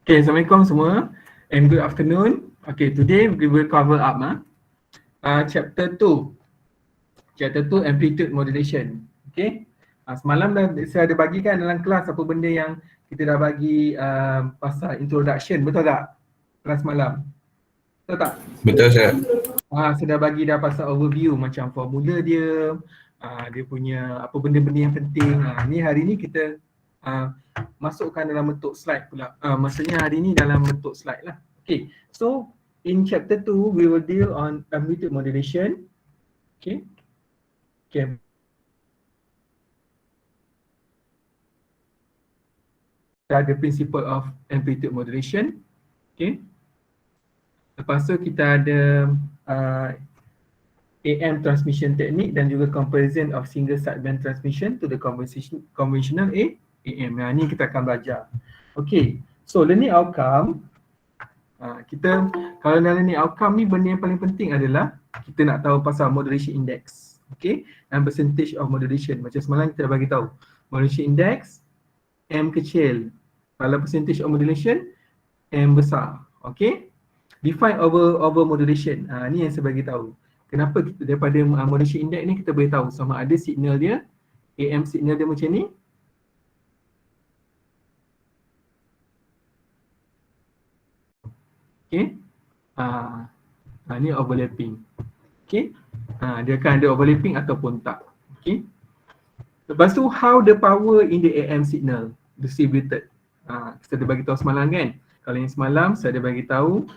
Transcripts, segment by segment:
Okay, Assalamualaikum semua and good afternoon. Okay, today we will cover up chapter 2. Chapter 2 amplitude modulation. Okay. Semalam saya ada bagikan dalam kelas apa benda yang kita dah bagi pasal introduction, betul tak? Kelas malam. Betul tak? Betul saya. Saya dah bagi dah pasal overview macam formula dia, dia punya apa benda-benda yang penting. Ni hari ni kita masukkan dalam bentuk slide pula. Maksudnya hari ni dalam bentuk slide lah. Okay, so in chapter 2 we will deal on amplitude modulation. Okay. Okay. The principle of amplitude modulation. Okay. Lepas tu kita ada AM transmission technique dan juga comparison of single sideband transmission to the conventional AM. Ni kita akan belajar. Okay, so learning outcome. Kita kalau dalam learning outcome ni benda yang paling penting adalah kita nak tahu pasal modulation index. Okay, and percentage of modulation. Macam semalam kita dah bagi tahu. Modulation index M kecil. Kalau percentage of modulation M besar. Okay, define over modulation. Ni yang saya bagi tahu. Kenapa kita daripada modulation index ni kita boleh tahu sama ada signal dia, AM signal dia macam ni. Okay. Ni overlapping. Okay. Dia akan ada overlapping ataupun tak. Okay. Lepas tu how the power in the AM signal distributed. Kita dah bagi tahu semalam kan. Kalau yang semalam saya dah bagi tahu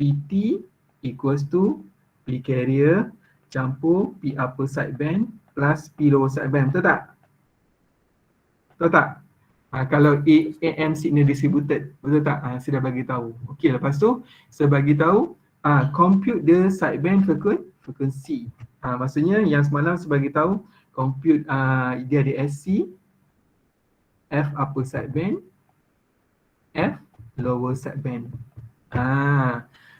PT equals to P carrier campur P upper sideband plus P lower sideband. Betul tak? Betul tak? Kalau AM signal distributed, betul tak? Saya dah bagi tahu. Okey, lepas tu saya bagi tahu compute the sideband frequency. Maksudnya yang semalam saya bagi tahu compute dia ada SC, F upper sideband, F lower sideband.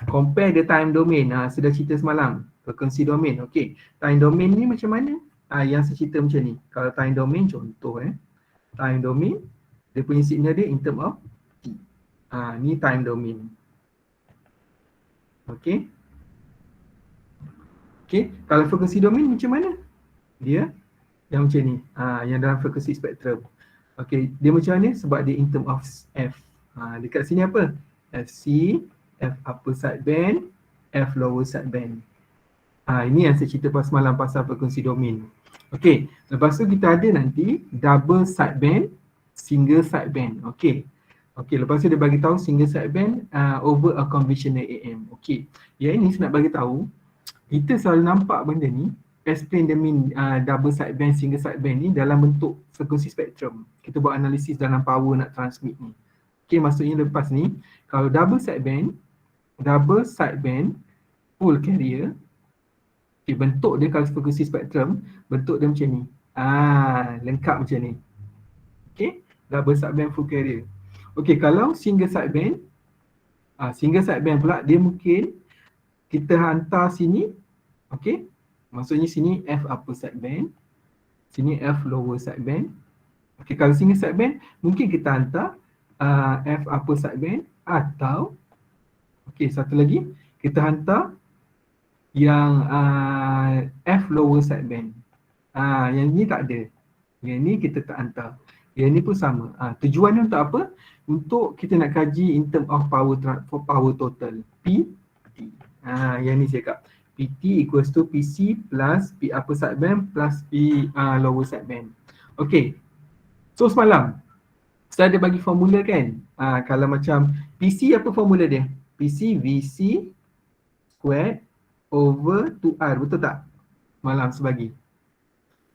Compare the time domain. Sudah cerita semalam. Frequency domain. Okey. Time domain ni macam mana? Yang saya cerita macam ni. Kalau time domain contoh time domain dia punya signal dia in term of T. Ni time domain. Okey. Okey, kalau frequency domain macam mana? Dia yang macam ni. Yang dalam frequency spectrum. Okey, dia macam mana? Sebab dia in term of F. Dekat sini apa? FC, F upper sideband, F lower sideband. Ini yang saya cerita pas semalam pasal frekuensi domain. Okey, lepas tu kita ada nanti double sideband, single sideband. Okey. Okey, lepas tu dia bagi tahu single sideband over a conventional AM. Okey. Yang ini saya nak bagi tahu, kita selalu nampak benda ni explain the mean double sideband, single sideband ni dalam bentuk frekuensi spektrum. Kita buat analisis dalam power nak transmit ni. Okey, maksudnya lepas ni kalau double sideband full carrier, okay, bentuk dia kalau frekuensi spektrum, bentuk dia macam ni. Lengkap macam ni. Okey, double sideband full carrier. Okey, kalau single sideband pula dia mungkin kita hantar sini. Okey, maksudnya sini F upper sideband, sini F lower sideband. Okey, kalau single sideband mungkin kita hantar F upper sideband atau okey, satu lagi kita hantar yang F lower sideband. Yang ni tak ada. Yang ni kita tak hantar. Yang ni pun sama. Tujuannya untuk apa? Untuk kita nak kaji in term of power total. PT. Yang ni saya cakap. PT equals to PC plus P upper sideband plus P lower sideband. Okay. So semalam saya ada bagi formula kan. Kalau macam PC apa formula dia? PC VC squared over 2R. Betul tak? Malam sebagi.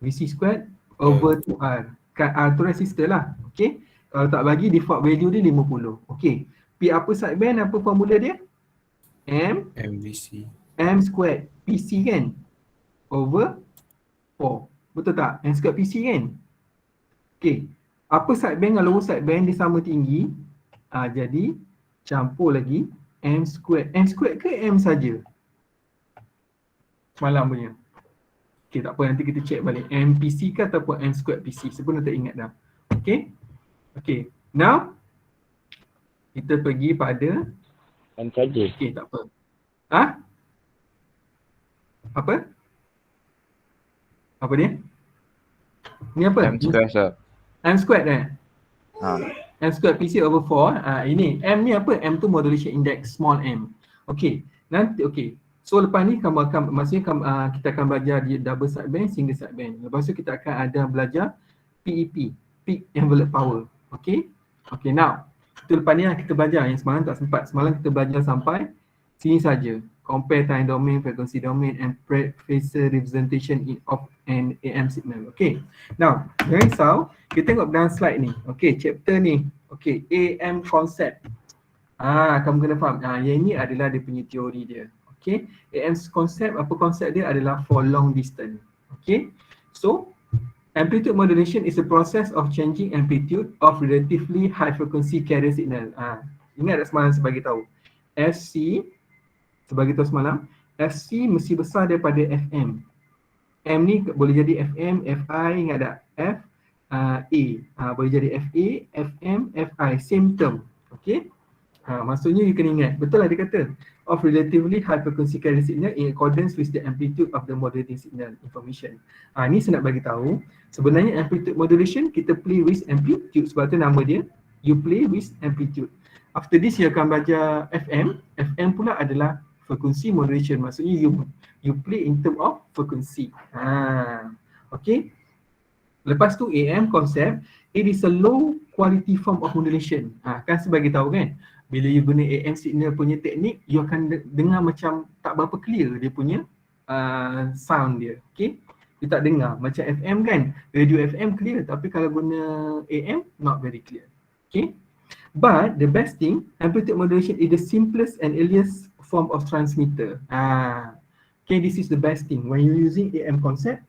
VC squared over 2R. Kat R tu resistor lah. Okay. Kalau tak bagi default value dia 50. Okay. P upper sideband apa formula dia? MVC. M squared PC kan? Over 4. Betul tak? M squared PC kan? Okay. Upper sideband dengan lower sideband dia sama tinggi. Jadi campur lagi M squared. M squared ke M saja? Semalam punya. Okay, tak apa, nanti kita check balik. MPC ke ataupun M squared PC. Saya pun dah tak ingat dah. Okay. Okay. Now Kita pergi pada M saja. okey, tak apa. Ha? Apa? Apa dia? Ni apa? M square sir. M squared Ha. M squared PC over 4. Ini M ni apa? M tu modulation index small m. Okey. Nanti okey. So lepas ni kamu akan maksudnya kita akan belajar di double sideband, single sideband. Lepas tu kita akan ada belajar PEP, peak envelope power. Okey. Okey, now itu lepas ni kita belajar yang semalam tak sempat. Semalam kita belajar sampai sini saja. Compare time domain, frequency domain and phasor representation of an AM signal. Okay. Now, jangan risau. Kita tengok dalam slide ni. Okay, chapter ni. Okay, AM concept. Kamu kena faham. Yang ini adalah dia punya teori dia. Okay. AM concept, apa konsep dia adalah for long distance. Okay. So, amplitude modulation is a process of changing amplitude of relatively high frequency carrier signal. Ingat tak semalam sebagai tahu. FC sebagai tahu semalam, FC mesti besar daripada FM. M ni boleh jadi FM, FI, ingat tak? F, A. Boleh jadi FA, FM, FI, same term. Okay? Maksudnya you kena ingat, betul lah dia kata of relatively high frequency carrier signal in accordance with the amplitude of the modulating signal information. Ni saya nak bagi tahu, sebenarnya amplitude modulation kita play with amplitude, sebab tu nama dia, you play with amplitude. After this you akan belajar FM. FM pula adalah frequency modulation, maksudnya you play in term of frequency. Okay. Lepas tu AM concept, it is a low quality form of modulation. Kan sebagai tahu kan, bila you guna AM signal punya teknik, you akan dengar macam tak berapa clear dia punya sound dia. Okay. You tak dengar macam FM kan, radio FM clear, tapi kalau guna AM not very clear. Okay. But the best thing, amplitude modulation is the simplest and earliest form of transmitter. Okay, this is the best thing when you're using AM concept,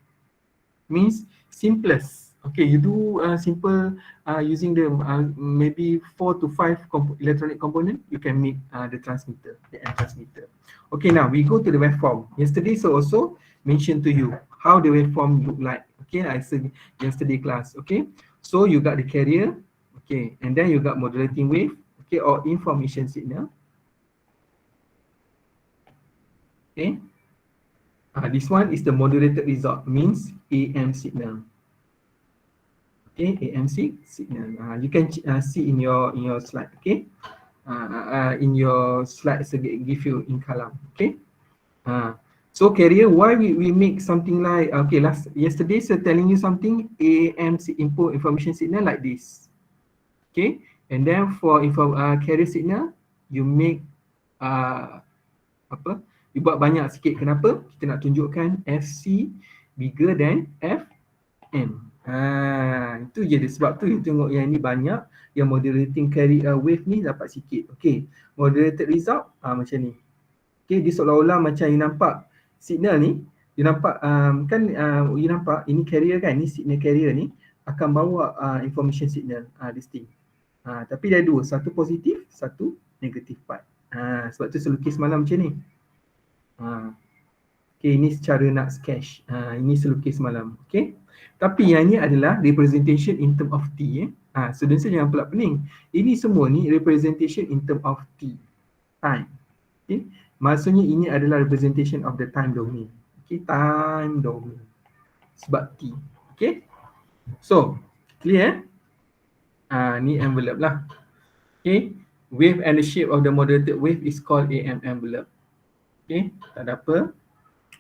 means simplest. Okay, you do simple using the maybe 4 to 5 electronic component, you can make the transmitter, the AM transmitter. Okay, now we go to the waveform. Yesterday so also mentioned to you how the waveform look like. Okay, I said yesterday class. Okay, so you got the carrier, okay, and then you got modulating wave, okay, or information signal. Okay, this one is the modulated result, means AM signal. Okay, AM signal. You can see in your slide. Okay, in your slides give you in column. Okay, so carrier, why we make something like yesterday so telling you something AM input information signal like this. Okay, and then for carrier signal you make you buat banyak sikit. Kenapa? Kita nak tunjukkan FC bigger than FM. Itu je dia. Sebab tu you tengok yang ni banyak, yang modulating carrier wave ni dapat sikit. Okay, modulated result macam ni. Okay, dia seolah-olah macam you nampak signal ni, you nampak you nampak ini carrier kan, ni signal carrier ni akan bawa information signal this thing. Tapi dia dua, satu positif, satu negatif part. Sebab tu saya lukis malam macam ni. Okay, ini secara nak sketch. Ini saya lukis malam. Okay, tapi yang ni adalah representation in term of T. Students jangan pula pening. Ini semua ni representation in term of T, time. Okay, maksudnya ini adalah representation of the time domain. Okay, time domain sebab T. Okay, so clear? Ni envelope lah. Okay, wave and the shape of the modulated wave is called AM envelope. Okay, tak ada apa.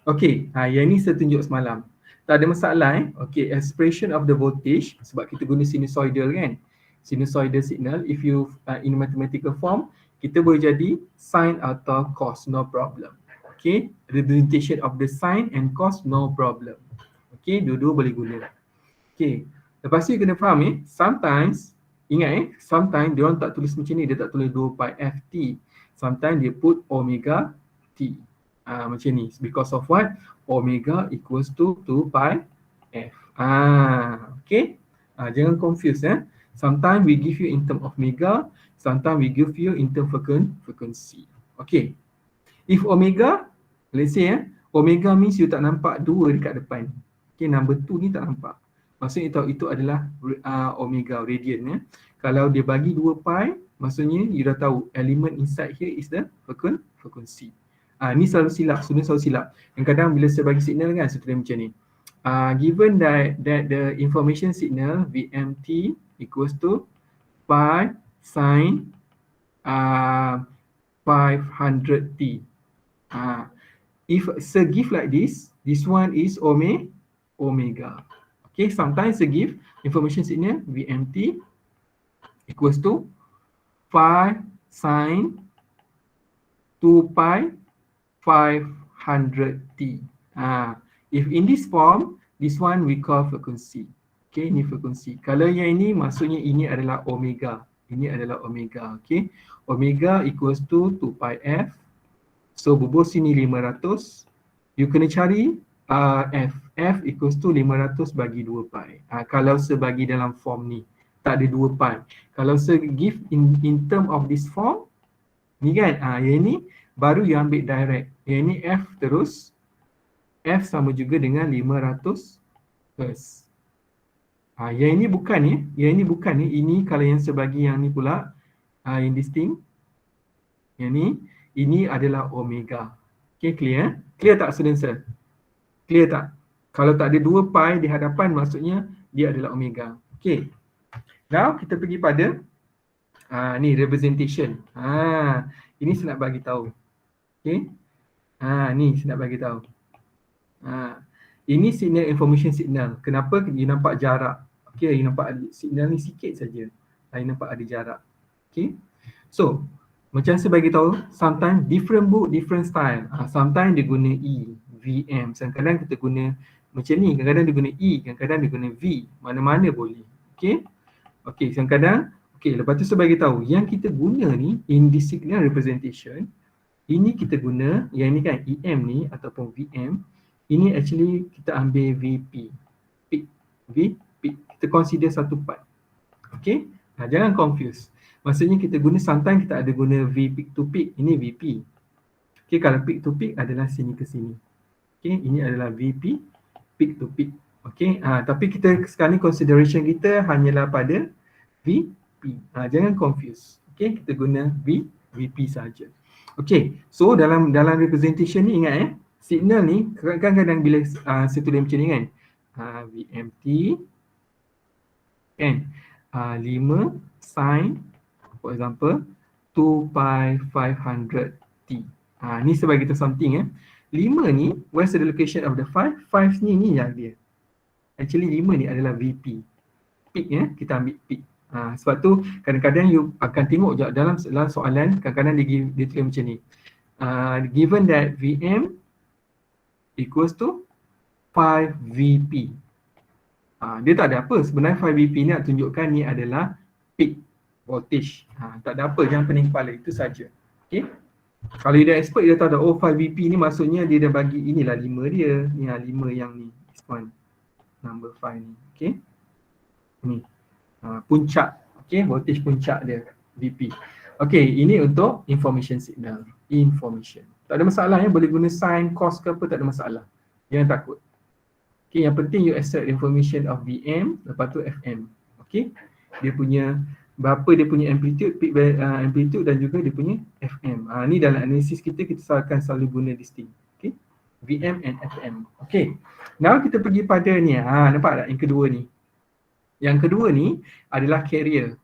Okay, yang ni saya tunjuk semalam. Tak ada masalah Okay, expression of the voltage, sebab kita guna sinusoidal kan. Sinusoidal signal, if you in mathematical form, kita boleh jadi sine atau cos, no problem. Okay, representation of the sine and cos, no problem. Okay, dua-dua boleh guna. Okay, lepas tu you kena faham sometimes, ingat sometimes dia orang tak tulis macam ni, dia tak tulis 2 pi ft. Sometimes dia put omega t. Macam ni, because of what? Omega equals to 2 pi f. Okay, jangan confuse Sometimes we give you in term of omega, sometimes we give you in term frequency. Okay, if omega, let's say omega means you tak nampak 2 dekat depan. Okay, number 2 ni tak nampak, maksudnya tahu itu adalah omega radian Kalau dia bagi 2 pi, maksudnya you dah tahu element inside here is the frequency. Ni selalu silap, student selalu silap. Kadang-kadang bila saya bagi signal kan, student macam ni. Given that the information signal VMT equals to pi sin 500t. If a give like this one is omega. Okay, sometimes a give information signal VMT equals to pi sin 2 pi 500t. If in this form, this one we call frequency. Okay, ini frequency. Kalau yang ini maksudnya ini adalah omega. Ini adalah omega. Okay, omega equals to 2 pi f. So bubur sini 500. You kena cari f. F equals to 500 bagi 2 pi. Kalau sebagi dalam form ni, tak ada 2 pi. Kalau give in term of this form, ni kan, yang ni baru you ambil direct. Yang ni f terus, f sama juga dengan 500 Hz. Yang ini bukan ni, yang ini bukan ni. Ini kalau yang sebagi yang ni pula, yang distinct. Yang ni, ini adalah omega. Okay, clear? Clear tak student sir? Clear tak? Kalau tak ada 2 pi di hadapan, maksudnya dia adalah omega. Okay. Now kita pergi pada ni representation. Ini saya nak bagi tahu. Okay. Ni saya nak bagi tahu. Ini signal information signal. Kenapa you nampak jarak? Okay, you nampak signal ni sikit saja. You nampak ada jarak. Okay. So, macam saya bagi tahu, sometimes different book, different style. Sometimes dia guna E, VM. Kadang-kadang kita guna macam ni. Kadang-kadang dia guna E, kadang-kadang dia guna V. Mana-mana boleh. Okay. Okay, kadang-kadang. Okay, lepas tu saya bagi tahu. Yang kita guna ni, in this signal representation, ini kita guna, yang ni kan EM ni ataupun VM. Ini actually kita ambil VP. Peak. V, peak. Kita consider satu part. Okay. Jangan confuse. Maksudnya kita guna, sometimes kita ada guna V peak to peak. Ini VP. Okay, kalau peak to peak adalah sini ke sini. Okay, ini adalah VP, peak to peak. Okay, tapi kita sekarang ni consideration kita hanyalah pada VP. Jangan confuse. Okay, kita guna VP saja. Okay, so dalam representation ni ingat signal ni kadang-kadang bila saya tulis macam ni kan, VMT kan, 5 sin for example 2 pi 500t. Ni sebagai kita something 5 ni, where's the location of the 5? 5 ni yang dia. Actually 5 ni adalah VP. Peak kita ambil peak. Sebab tu kadang-kadang you akan tengok dalam soalan, kadang-kadang dia tulis macam ni. Given that VM equals to 5 VP. Dia tak ada apa. Sebenarnya 5 VP ni nak tunjukkan ni adalah peak voltage. Tak ada apa, jangan pening kepala, itu saja. Okay. Kalau dia dah expert, dia tahu dah, oh 5 VP ni maksudnya dia dah bagi, inilah 5 dia. Ni 5 yang ni. This one. Number 5 ni. Okay. Ni. Puncak. Okay, voltage puncak dia. VP. Okay, ini untuk information signal. Information. Tak ada masalah boleh guna sin, cos ke apa, tak ada masalah. Jangan takut. Okay, yang penting you accept information of VM, lepas tu FM. Okay. Dia punya berapa dia punya amplitude, peak amplitude dan juga dia punya FM. Ni dalam analisis kita akan selalu guna distinct. Okay. VM and FM. Okay. Now kita pergi pada ni. Nampak tak yang kedua ni? Yang kedua ni adalah carrier.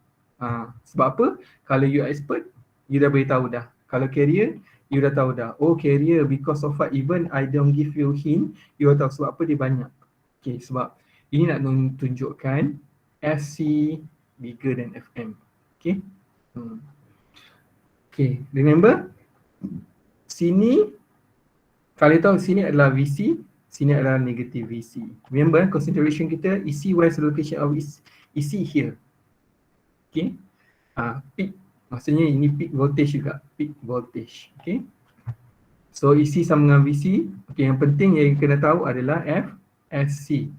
Sebab apa? Kalau you expert, you dah beritahu dah. Kalau carrier, you dah tahu dah. Oh carrier, because of what, even I don't give you hint, you dah tahu sebab apa dia banyak. Okay, sebab ini nak tunjukkan FC bigger than FM. Okay. Okay, remember? Sini, kalau tahu sini adalah VC, sini adalah negative VC. Remember, concentration kita, EC, where's the location of EC here? Okay. Peak, maksudnya ini peak voltage juga. Peak voltage. Okay. So, EC sama dengan VC. Okay, yang penting yang kena tahu adalah FSC.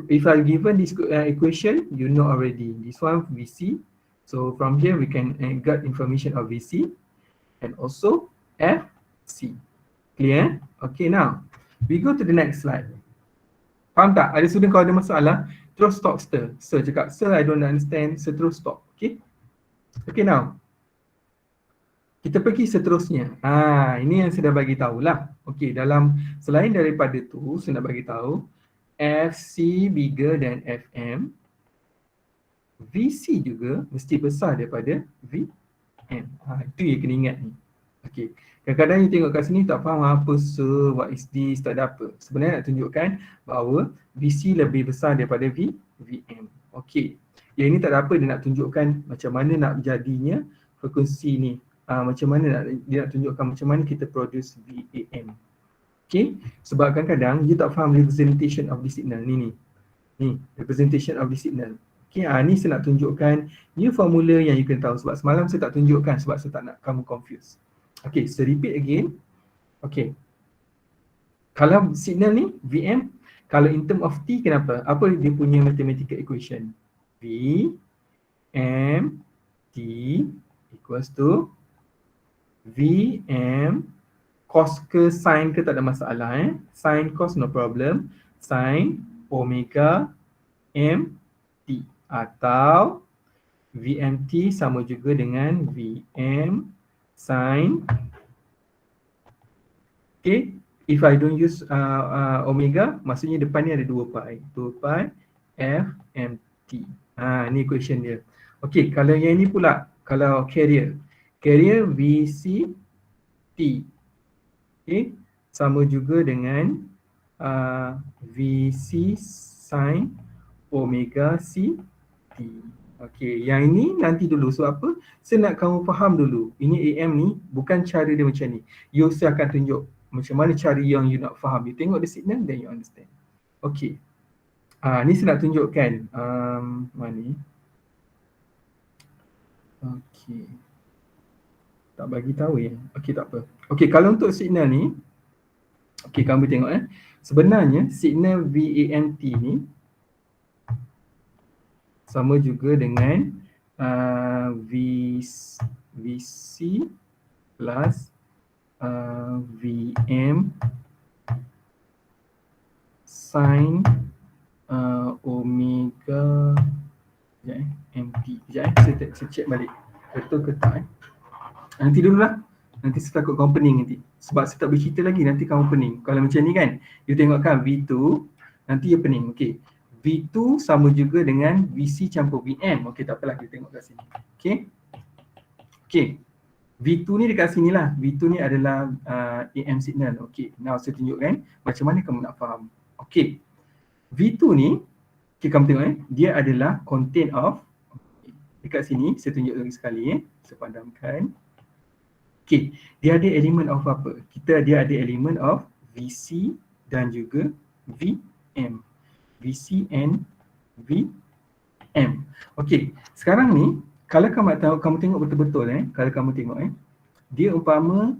If I given this equation, you know already. This one VC. So, from here we can get information of VC and also FC. Clear? Okay, now we go to the next slide. Faham tak? Ada student kalau ada masalah, terus stop sir. Sir cakap, sir I don't understand, sir terus stop. Okay? Okay now, Kita pergi seterusnya. Ini yang saya dah bagi tahulah. Okey, dalam selain daripada tu, saya nak bagi tahu FC bigger than FM, VC juga mesti besar daripada VM. Itu yang kena ingat ni. Okey. Kadang-kadang you tengok kat sini tak faham apa what is this, tak ada apa. Sebenarnya nak tunjukkan bahawa VC lebih besar daripada VM. Okey. Yang ini tak ada apa, dia nak tunjukkan macam mana nak jadinya frekuensi ni. Macam mana dia nak tunjukkan macam mana kita produce VAM. Okay, sebab kadang-kadang you tak faham representation of the signal ni representation of the signal. Okay, ni saya nak tunjukkan new formula yang you kena tahu sebab semalam saya tak tunjukkan sebab saya tak nak kamu confuse. Okay, so repeat again. Okay, kalau signal ni VM, kalau in term of T kenapa? Apa dia punya mathematical equation? V M T equals to VM cos ke sin ke tak ada masalah sin cos no problem, sin omega MT atau VMT sama juga dengan VM sin. Okay, if I don't use omega, maksudnya depan ni ada 2 pi FMT. Ni equation dia. Okay, kalau yang ini pula, kalau carrier VCT, okay, sama juga dengan VC sin omega CT. Okay, yang ini nanti dulu. So apa? Saya nak kamu faham dulu. Ini AM ni bukan cara dia macam ni. You saya akan tunjuk macam mana cara yang you nak faham. You tengok the signal then you understand. Okay. Ni saya nak tunjukkan. Mana ni? Okay. Tak bagi tahu ya. Okey, tak apa. Okey, kalau untuk signal ni, okey kamu tengok sebenarnya signal VAMT ni sama juga dengan VC plus VM sin omega MT. Sekejap saya check balik. Betul ke tak Nanti dululah. Nanti saya takut kamu pening nanti. Sebab saya tak bercerita lagi, nanti kamu pening. Kalau macam ni kan, you tengokkan V2, nanti you pening. Okay. V2 sama juga dengan VC campur VM. Okay, tak apalah, kita tengok kat sini. Okay. Okay. V2 ni dekat sini lah. V2 ni adalah AM signal. Okay. Now saya tunjukkan macam mana kamu nak faham. Okay. V2 ni, okay, kamu tengok dia adalah content of, dekat sini, saya tunjuk lagi sekali saya padamkan. Okay, dia ada elemen of apa? Dia ada elemen of VC dan juga VM. VC and VM. Okay, sekarang ni kalau kamu tahu, kamu tengok betul-betul kalau kamu tengok dia umpama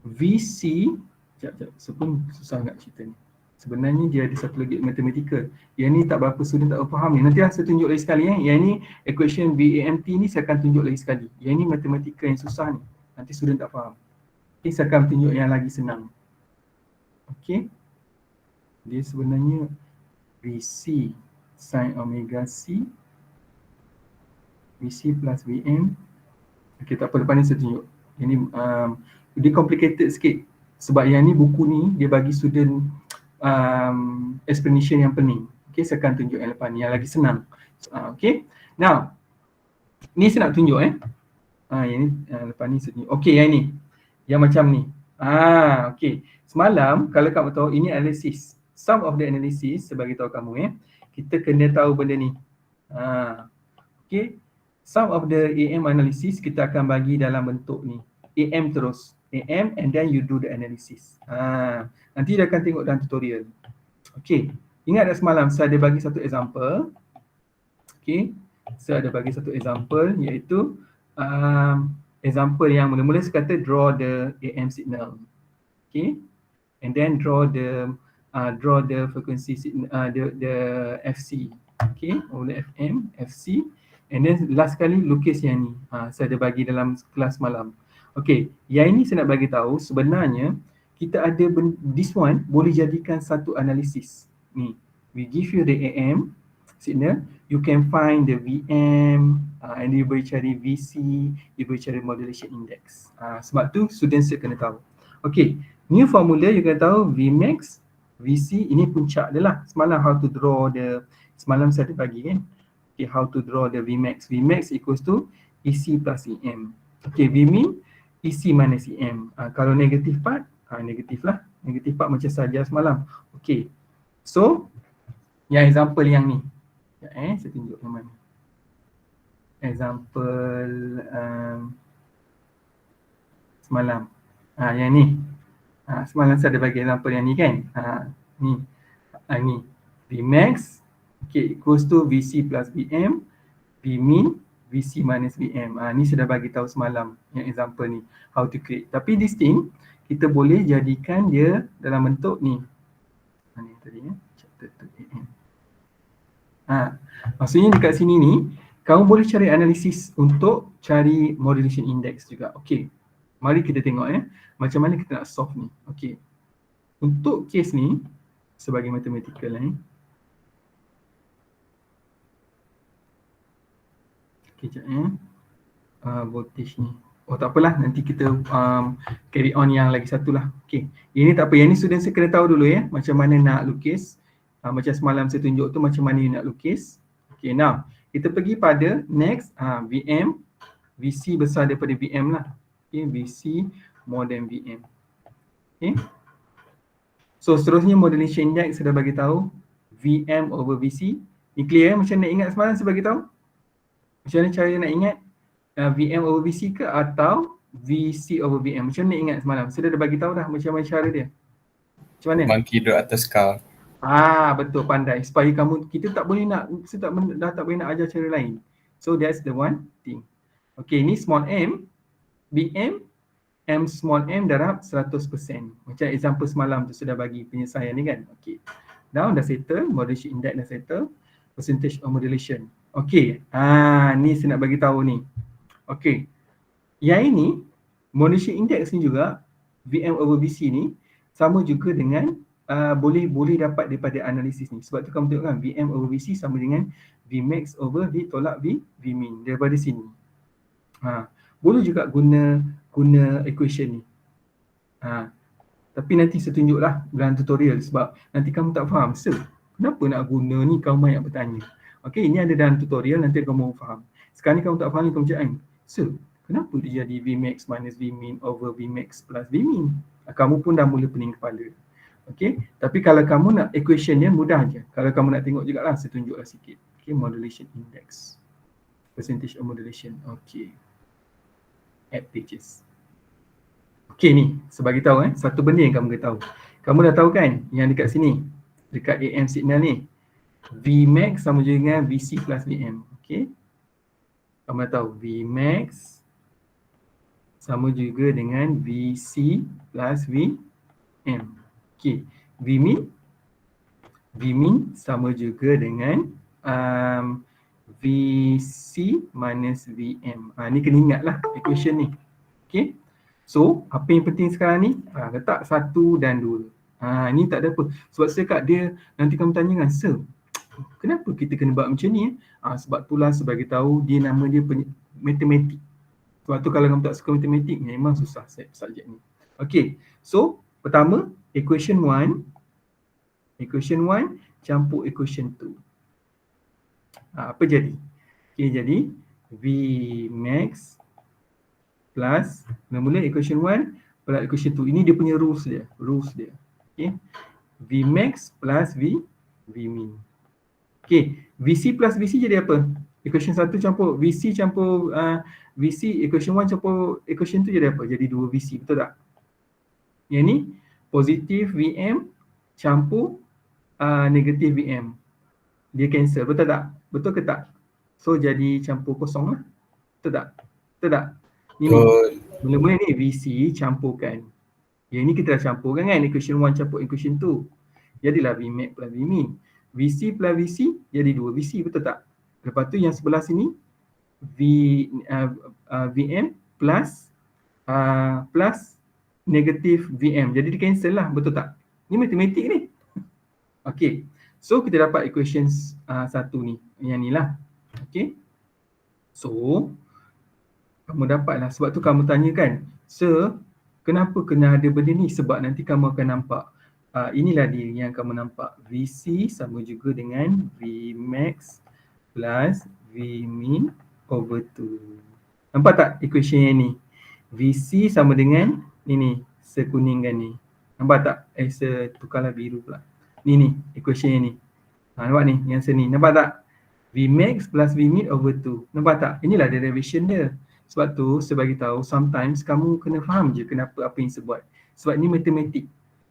VC, sekejap, sepun susah nak cerita ni. Sebenarnya dia ada satu lagi matematikal. Yang ni tak berapa student tak faham ni. Nanti saya tunjuk lagi sekali Yang ni equation VAMT ni saya akan tunjuk lagi sekali. Yang ni matematikal yang susah ni. Nanti student tak faham. Okay, saya akan tunjuk yang lagi senang. Okay. Dia sebenarnya VC sin omega C VC plus VM. Okay, tak apa, lepas ni saya tunjuk. Yang ni dia complicated sikit. Sebab yang ni buku ni dia bagi student explanation yang pening. Okay, saya akan tunjuk yang lepas ni, yang lagi senang. Okay, now ni saya nak tunjuk yang ni lepas ni saya tunjuk. Okay, yang ni, yang macam ni. Okay, semalam kalau kamu tahu ini analisis, some of the analysis, saya bagi tahu kamu kita kena tahu benda ni. Okay, some of the AM analysis kita akan bagi dalam bentuk ni, AM terus, AM and then you do the analysis. Nanti dia akan tengok dalam tutorial. Okay, ingat tak semalam saya ada bagi satu example. Okay, saya ada bagi satu example iaitu example yang mula-mula saya kata draw the AM signal. Okay, and then draw the frequency signal, the FC. Okay, oleh FM, FC, and then last kali lukis yang ni. Saya ada bagi dalam kelas malam. Okay, yang ini saya nak bagi tahu sebenarnya kita ada this one boleh jadikan satu analisis. Ni, we give you the AM, signal, you can find the VM and you boleh cari VC, you boleh cari modulation index. Sebab tu students kena tahu. Okay, new formula you kena tahu Vmax, VC, ini puncak dia lah. Semalam how to draw the, semalam saya ada bagi kan. Okay, how to draw the Vmax. Vmax equals to EC plus EM. Okay, Vmin, EC minus EM. Kalau negative part, negatif lah. Negatif part macam saja semalam. Okay, so yang example yang ni. Saya tunjuk yang mana. Example semalam. Yang ni. Semalam saya ada bagi example yang ni kan. Ni. Ni. Vmax, okay, equals to VC plus VM. Vmin, VC minus VM. Ni sudah bagi tahu semalam yang example ni. How to create. Tapi this thing, kita boleh jadikan dia dalam bentuk ni. Ni tadi ya. Chapter 2 AM. Maksudnya dekat sini ni, kamu boleh cari analisis untuk cari modulation index juga. Okey. Mari kita tengok macam mana kita nak solve ni. Okey. Untuk case ni sebagai mathematical Okey, jap voltage ni. Oh tak apalah, nanti kita carry on yang lagi satu lah. Okey. Ini tak apa, yang ni student saya kena tahu dulu ya, macam mana nak lukis. Macam semalam saya tunjuk tu macam mana you nak lukis. Okey, now kita pergi pada next VM, VC besar daripada VM lah. Okey, VC more than VM. Okey. So seterusnya modulation index sudah bagi tahu VM over VC. Ni clear macam nak ingat semalam saya bagi tahu? Macam mana cara nak ingat VM over VC ke atau VC over VM? Macam mana ingat semalam? Saya dah bagi tahu dah macam mana cara dia. Macam mana? Monkey duduk atas car. Betul, pandai. Supaya kamu, kita tak boleh nak, dah tak boleh nak ajar cara lain. So that's the one thing. Okay, ni small m, VM, m small m darab 100%. Macam example semalam tu sudah bagi penyelesaian ni kan. Okay. Now dah settle, modulation index dah settle, percentage of modulation. Okay, ni saya nak bagi tahu ni. Okay, yang ini, modulation index ni juga, VM over VC ni, sama juga dengan boleh dapat daripada analisis ni. Sebab tu kamu tengok kan, VM over VC sama dengan Vmax over V tolak Vmin daripada sini. Boleh juga guna equation ni. Tapi nanti saya tunjuklah dalam tutorial sebab nanti kamu tak faham. Kenapa nak guna ni, kamu banyak bertanya. Okay, ini ada dalam tutorial, nanti kamu faham. Sekarang ni kamu tak faham ni, kamu cakap, kenapa dia jadi Vmax minus Vmin over Vmax plus Vmin? Kamu pun dah mula pening kepala. Okay, tapi kalau kamu nak equation dia mudah je. Kalau kamu nak tengok jugalah, saya tunjuklah sikit. Okay, modulation index. Percentage of modulation. Okay. Add pages. Okay ni, sebagai tahu satu benda yang kamu kena tahu. Kamu dah tahu kan yang dekat sini, dekat AM signal ni, Vmax sama juga dengan VC plus VM. Okay. Kamu dah tahu Vmax sama juga dengan VC plus VM. Okay, Vmin sama juga dengan VC minus VM. Ni kena ingatlah equation ni. Okay, so apa yang penting sekarang ni, letak 1 dan 2. Ni tak ada apa. Sebab saya kat dia, nanti kamu tanya kan, kenapa kita kena buat macam ni? Sebab itulah sebagai tahu dia nama dia matematik. Sebab tu kalau kamu tak suka matematik, memang susah subjek ni. Okay, so pertama equation 1 campur equation 2. Apa jadi? Okay, jadi Vmax plus, mula equation 1 plus equation 2. Ini dia punya rules dia. Okay, Vmax plus Vmin. Okay, VC plus VC jadi apa? Equation 1 campur VC campur VC, equation 1 campur equation 2 jadi apa? Jadi 2 VC, betul tak? Yang ni positif VM campur negatif VM. Dia cancel, betul tak? Betul ke tak? So jadi campur kosong lah. Betul tak? Ni mula-mula ni VC campurkan. Yang ni kita dah campurkan kan, equation 1 campur equation 2. Jadilah Vmax plus Vmin. VC plus VC jadi 2 VC, betul tak? Lepas tu yang sebelah sini VM plus negatif VM. Jadi di cancel lah, betul tak? Ni matematik ni. Okay. So kita dapat equations satu ni, yang ni lah. Okay. So kamu dapatlah, sebab tu kamu tanya kan, so kenapa kena ada benda ni? Sebab nanti kamu akan nampak inilah dia yang kamu nampak, VC sama juga dengan Vmax plus Vmin over 2. Nampak tak equation yang ni? VC sama dengan ni sekuningkan ni. Nampak tak? Tukarlah biru pula. Ni equation yang ni. Nampak ni yang sini. Nampak tak? Vmax plus Vmin over 2. Nampak tak? Inilah derivation dia. Sebab tu saya bagi tahu, sometimes kamu kena faham je kenapa apa yang saya buat. Sebab ni matematik.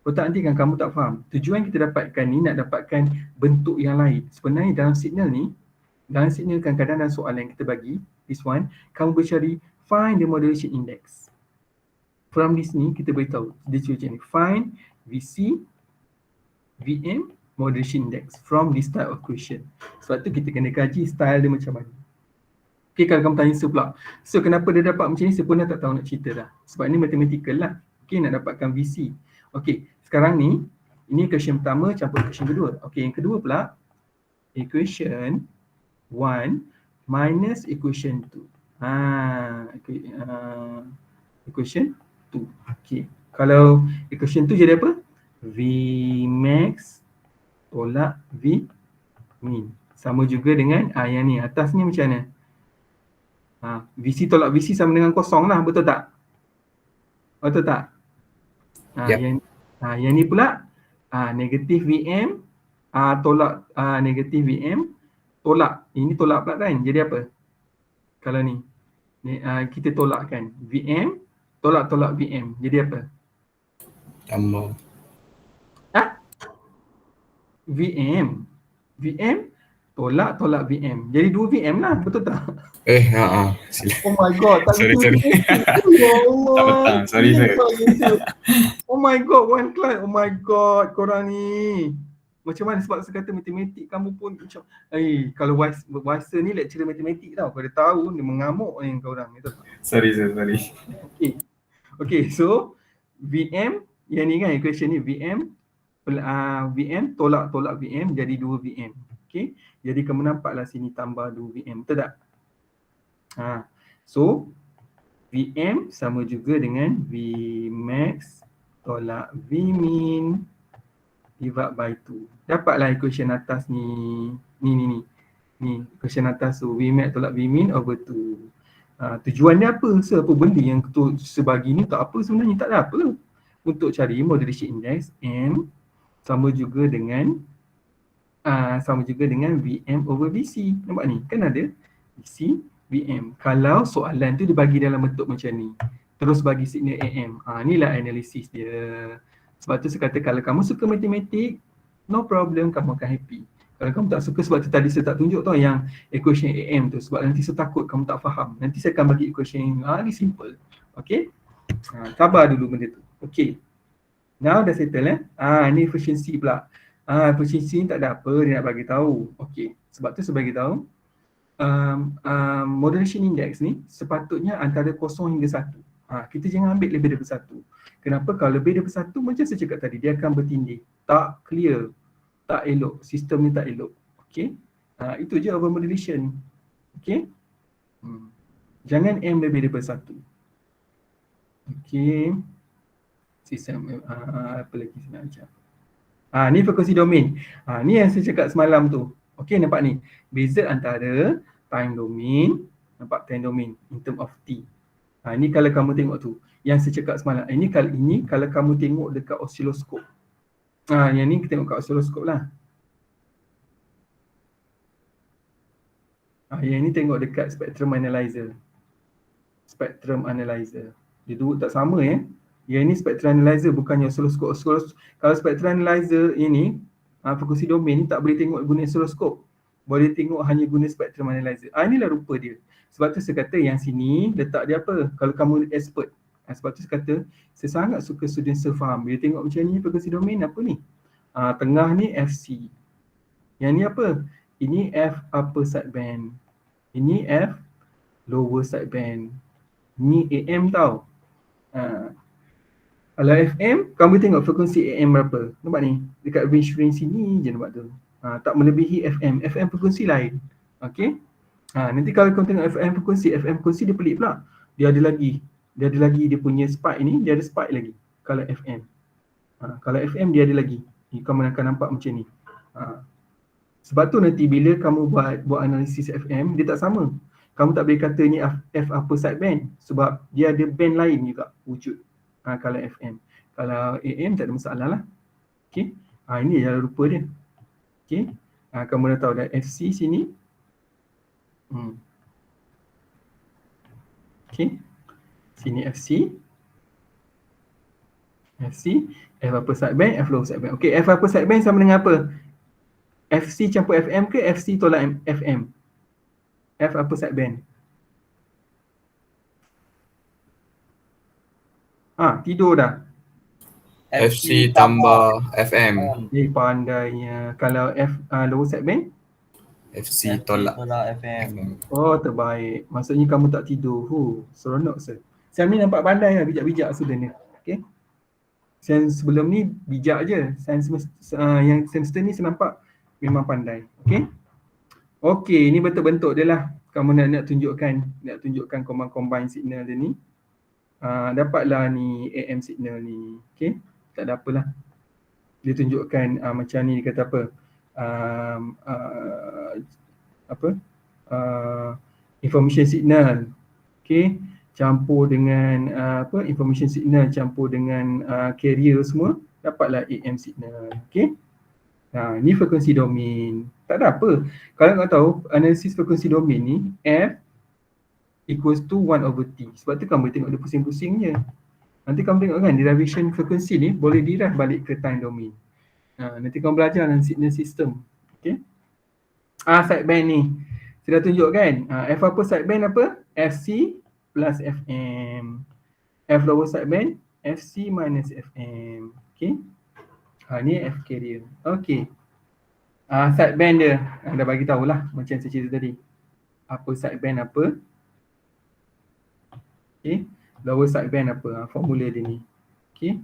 Kalau tak nanti kan kamu tak faham. Tujuan kita dapatkan ni nak dapatkan bentuk yang lain. Sebenarnya dalam signal ni, dalam signal kadang-kadang dalam soalan yang kita bagi, this one, kamu bercari find the modulation index. From this ni kita beritahu, dia cuba macam ni, find VC, VM, modulation index from this type of question. Sebab tu kita kena kaji style dia macam mana. Okay, kalau kamu tanya so pula, so kenapa dia dapat macam ni, saya pun dah tak tahu nak cerita dah. Sebab ni mathematical lah. Okay, nak dapatkan VC. Okay, sekarang ni, ini equation pertama campur equation kedua. Okay, yang kedua pula, equation 1 minus equation 2. Equation 2. Okay, kalau equation 2 jadi apa? Vmax tolak Vmin. Sama juga dengan yang ni, atas ni macam mana? VC tolak VC sama dengan kosong lah, betul tak? Betul tak? Yep. Yang ni pula negatif VM tolak negatif VM tolak, ini tolak pula kan, jadi apa? Kalau ni kita tolak kan, VM tolak VM, jadi apa? Tambah. VM tolak VM, jadi 2 VM lah, betul tak? Silap. Oh my god, tak Sorry. Ya Allah. Tak petang, sorry. Oh my god, one class. Oh my god, korang ni. Macam mana, sebab saya kata matematik kamu pun macam, kalau Waisa ni lecturer matematik tau. Kau dah tahu, dia mengamuk ni korang. Sorry. Okay, so VM, yang ni kan equation ni, VM tolak VM jadi 2 VM. Okay, jadi kamu nampaklah sini tambah 2 VM, betul tak? So VM sama juga dengan Vmax tolak Vmin divide by 2. Dapatlah equation atas ni. Ni equation atas tu, Vmax tolak Vmin over 2. Tujuannya apa? Apa benda yang sebagi ni tak apa sebenarnya, tak ada apa. Untuk cari modulation index M sama juga dengan Vm over Vc. Nampak ni? Kan ada Vc, Vm. Kalau soalan tu dibagi dalam bentuk macam ni, terus bagi signal AM. Inilah analisis dia. Sebab tu saya kata kalau kamu suka matematik, no problem, kamu akan happy. Kalau kamu tak suka, sebab tu tadi saya tak tunjuk tau yang equation AM tu. Sebab nanti saya takut kamu tak faham. Nanti saya akan bagi equation yang simple. Okay? Sabar dulu benda tu. Okay. Now dah settle ni efficiency pula. Efficiency ni tak ada apa, dia nak bagi tahu. Okay. Sebab tu saya bagi tahu modulation index ni sepatutnya antara 0 hingga 1. Kita jangan ambil lebih daripada 1. Kenapa? Kalau lebih daripada 1, macam saya cakap tadi, dia akan bertindih. Tak clear, tak elok, sistem ni tak elok. Okay, itu je over modulation. Okay, jangan M lebih daripada 1. Okay, sistem apa lagi saya nak ajar. Ni frekuensi domain. Ni yang saya cakap semalam tu. Okay, nampak ni, beza antara time domain, nampak time domain in term of T. Ini kalau kamu tengok tu, yang saya cakap semalam. Ini kalau kamu tengok dekat osiloskop. Yang ni kita tengok kat osiloskop lah. Yang ni tengok dekat spectrum analyzer. Dia dua tak sama ya. Yang ni spectrum analyzer, bukannya osiloskop. Kalau spectrum analyzer ini, frekuensi domain ni tak boleh tengok guna osiloskop. Boleh tengok hanya guna spectrum analyzer. Inilah rupa dia. Sebab tu saya kata yang sini letak dia apa? Kalau kamu expert. Sebab tu saya kata saya sangat suka student saya faham. Bila tengok macam ni frekuensi domain apa ni? Tengah ni FC. Yang ni apa? Ini F upper sideband. Ini F lower sideband. Ni AM tau. Kalau FM, kamu tengok frekuensi AM berapa? Nampak ni? Dekat range sini je nampak tu. Tak melebihi FM. FM frekuensi lain. Okey. Nanti kalau kau tengok FM frekuensi dia pelik pula. Dia ada lagi dia punya spike ni, dia ada spike lagi kalau FM. Kalau FM dia ada lagi. Kamu akan nampak macam ni. Sebab tu nanti bila kamu buat analisis FM, dia tak sama. Kamu tak boleh kata ni F upper sideband sebab dia ada band lain juga wujud. Kalau FM. Kalau AM tak ada masalah lah. Okey. Ini adalah rupa dia. Okey. Kamu dah tahu dah FC sini. Okey. Sini FC. F upper sideband, F lower sideband. Okey, F upper sideband sama dengan apa? FC campur FM ke FC tolak FM? F upper sideband. Tidur dah. FC tambah FM. Pandainya. Kalau F lower sideband? FC tolak FM. Oh, terbaik. Maksudnya kamu tak tidur. Seronok sir. Sam ni nampak pandai lah, bijak-bijak student ni. Okey. Sam sebelum ni bijak je. Yang semester ni saya nampak memang pandai. Okey. Okey, ni bentuk-bentuk dia lah. Kamu nak tunjukkan combine signal dia ni. Dapatlah ni AM signal ni. Okey. Tak ada apalah. Dia tunjukkan macam ni, dia kata apa? Information signal. Okey. Campur dengan information signal campur dengan carrier semua, dapatlah AM signal. Okey. Ni frekuensi domain. Tak ada apa. Kalau kau tahu analisis frekuensi domain ni, F equals to 1/T. Sebab tu kamu tengok dia pusing-pusing je. Nanti kamu tengok kan derivation frekuensi ni boleh derive balik ke time domain. Nanti kamu belajar dalam signal system. Okey. Sideband ni. Saya dah tunjuk kan. F upper sideband apa? FC plus FM. F lower sideband FC minus FM. Okey. Ni F carrier. Okey. Sideband dia dah bagi tahulah macam saya cerita tadi. Apa sideband apa? Okey. Lower sideband apa? Formula dia ni. Okey.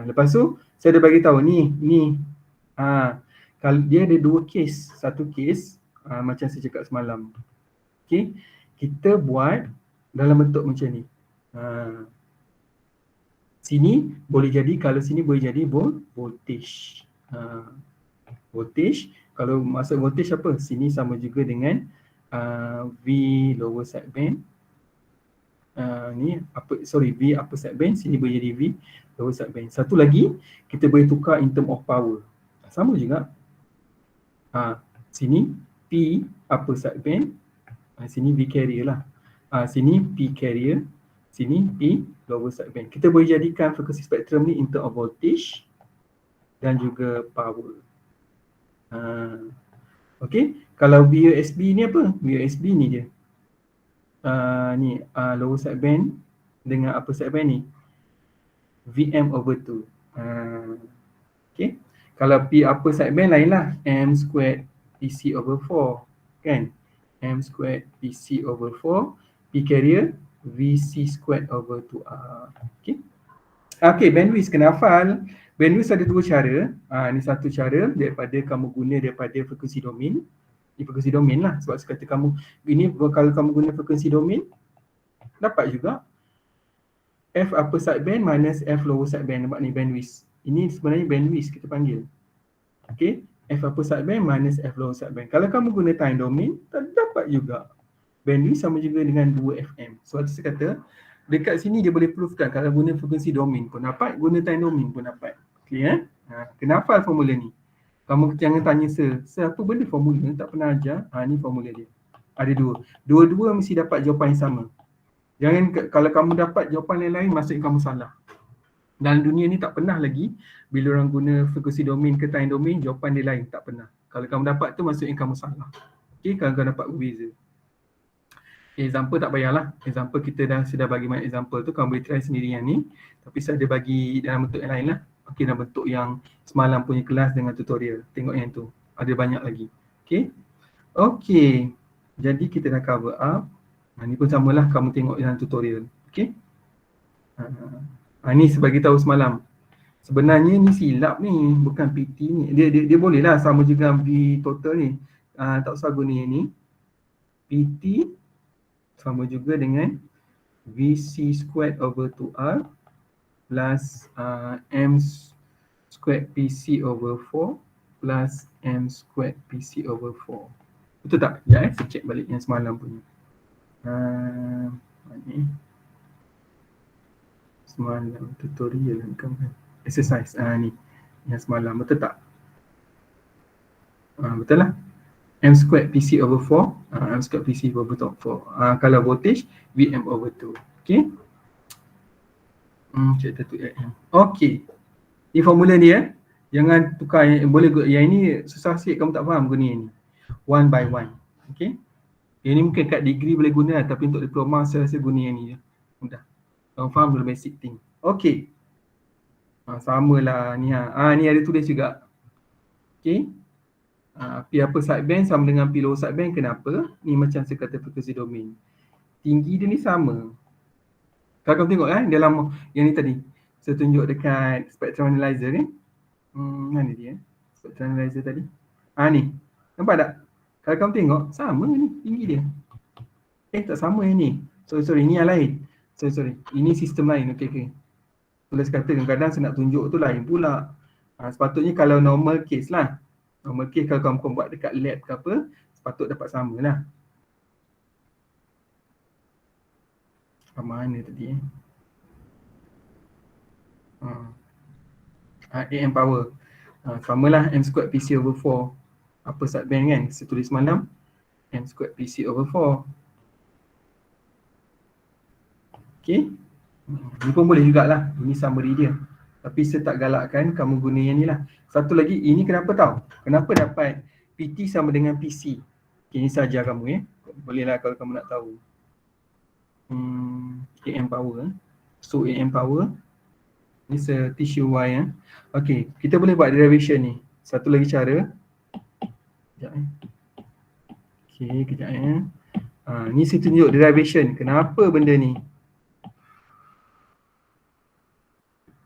Lepas tu saya dah bagi tahu ni. Kalau dia ada dua case, satu case macam saya cakap semalam. Okey. Kita buat dalam bentuk macam ni. Sini boleh jadi, kalau sini boleh jadi voltage. Voltage, kalau maksud voltage apa? Sini sama juga dengan V lower sideband. V upper sideband, sini boleh jadi V lower sideband. Satu lagi, kita boleh tukar in term of power. Sama juga. Sini P upper sideband, sini V carrier lah. Sini P carrier, sini P lower sideband. Kita boleh jadikan frekuensi spektrum ni in term of voltage dan juga power. Okey, kalau VUSB ni apa? VUSB ni dia. Lower sideband dengan upper sideband ni. VM/2. Okey. Kalau P upper sideband lain lah. M squared PC/4. Kan? M squared PC/4. P carrier VC squared over 2R. Okay. Okay, bandwidth kena hafal. Bandwidth ada dua cara. Ni satu cara daripada kamu guna daripada frekuensi domain. Ini frekuensi domain lah. Sebab saya kata kamu, ini kalau kamu guna frekuensi domain, dapat juga F upper sideband minus F lower sideband. Nampak ni bandwidth. Ini sebenarnya bandwidth kita panggil. Okay. F upper sideband minus F lower sideband. Kalau kamu guna time domain, tak dapat juga. Bandwidth sama juga dengan 2FM. So saya kata dekat sini dia boleh proofkan kalau guna frekuensi domain pun dapat, guna time domain pun dapat. Clear? Kena hafal formula ni. Kamu jangan tanya apa benda formula, tak pernah ajar. Ni formula dia. Ada dua. Dua-dua mesti dapat jawapan yang sama. Jangan kalau kamu dapat jawapan yang lain, maksudnya kamu salah. Dalam dunia ni tak pernah lagi bila orang guna frekuensi domain ke time domain, jawapan dia lain. Tak pernah. Kalau kamu dapat tu maksudnya kamu salah. Okay, kalau kamu dapat berbeza. Example tak payahlah. Example kita sudah bagi banyak example tu, kamu boleh try sendiri yang ni. Tapi saya ada bagi dalam bentuk yang lain lah. Okay, dalam bentuk yang semalam punya kelas dengan tutorial. Tengok yang tu. Ada banyak lagi. Okay. Okay. Jadi kita dah cover up. Ni pun samalah kamu tengok dalam tutorial. Okay. Ni saya bagi tahu semalam. Sebenarnya ni silap ni, bukan PT ni. Dia boleh lah sama juga V total ni. Tak usah guna yang ni. PT sama juga dengan VC squared over 2R plus M squared PC over 4 plus M squared PC over 4. Betul tak? Sekejap saya check balik yang semalam punya. Ni. Semalam tutorial kan? Exercise. Ni. Yang semalam. Betul tak? Betul lah. M squared PC over 4. M squared PC over 4. Kalau voltage, VM over 2. Okay. Kita tu AM. Okay. Ini formula dia. Jangan tukar boleh yang ini susah sikit kamu tak faham guna yang ni. One by one. Okay. Yang ni mungkin kat degree boleh guna lah, tapi untuk diploma saya rasa guna yang ni je. Mudah. Kamu faham dulu basic thing. Okay. Samalah ni ni ada tulis juga. Okay. P upper sideband sama dengan P lower sideband. Kenapa? Ni macam saya kata frekuensi domain. Tinggi dia ni sama. Kalau kamu tengok dalam yang ni tadi. Saya tunjuk dekat spectrum analyzer ni. Mana dia? Spectrum analyzer tadi. Ni. Nampak tak? Kalau kamu tengok, sama ni tinggi dia. Tak sama yang ni. Sorry. Ni yang lain. Sorry. Ini sistem lain. Okay. Tulis kata kadang-kadang saya nak tunjuk tu lain pula. Sepatutnya kalau normal case lah. Normal case kalau kamu buat dekat lab ke apa, sepatut dapat sama lah. Mana tadi AM power. Samalah M squared PC over 4. Apa sideband kan? Saya tulis malam. M squared PC over 4. Okay. Ni pun boleh jugalah. Ini summary dia. Tapi saya tak galakkan kamu guna yang ni lah. Satu lagi, ini kenapa tahu? Kenapa dapat PT sama dengan PC? Okay, ini saja kamu Bolehlah kalau kamu nak tahu. AM power. So AM power. Ni saya teach you why Okay, kita boleh buat derivation ni. Satu lagi cara. Sekejap Okay, kejap ni saya tunjuk derivation. Kenapa benda ni?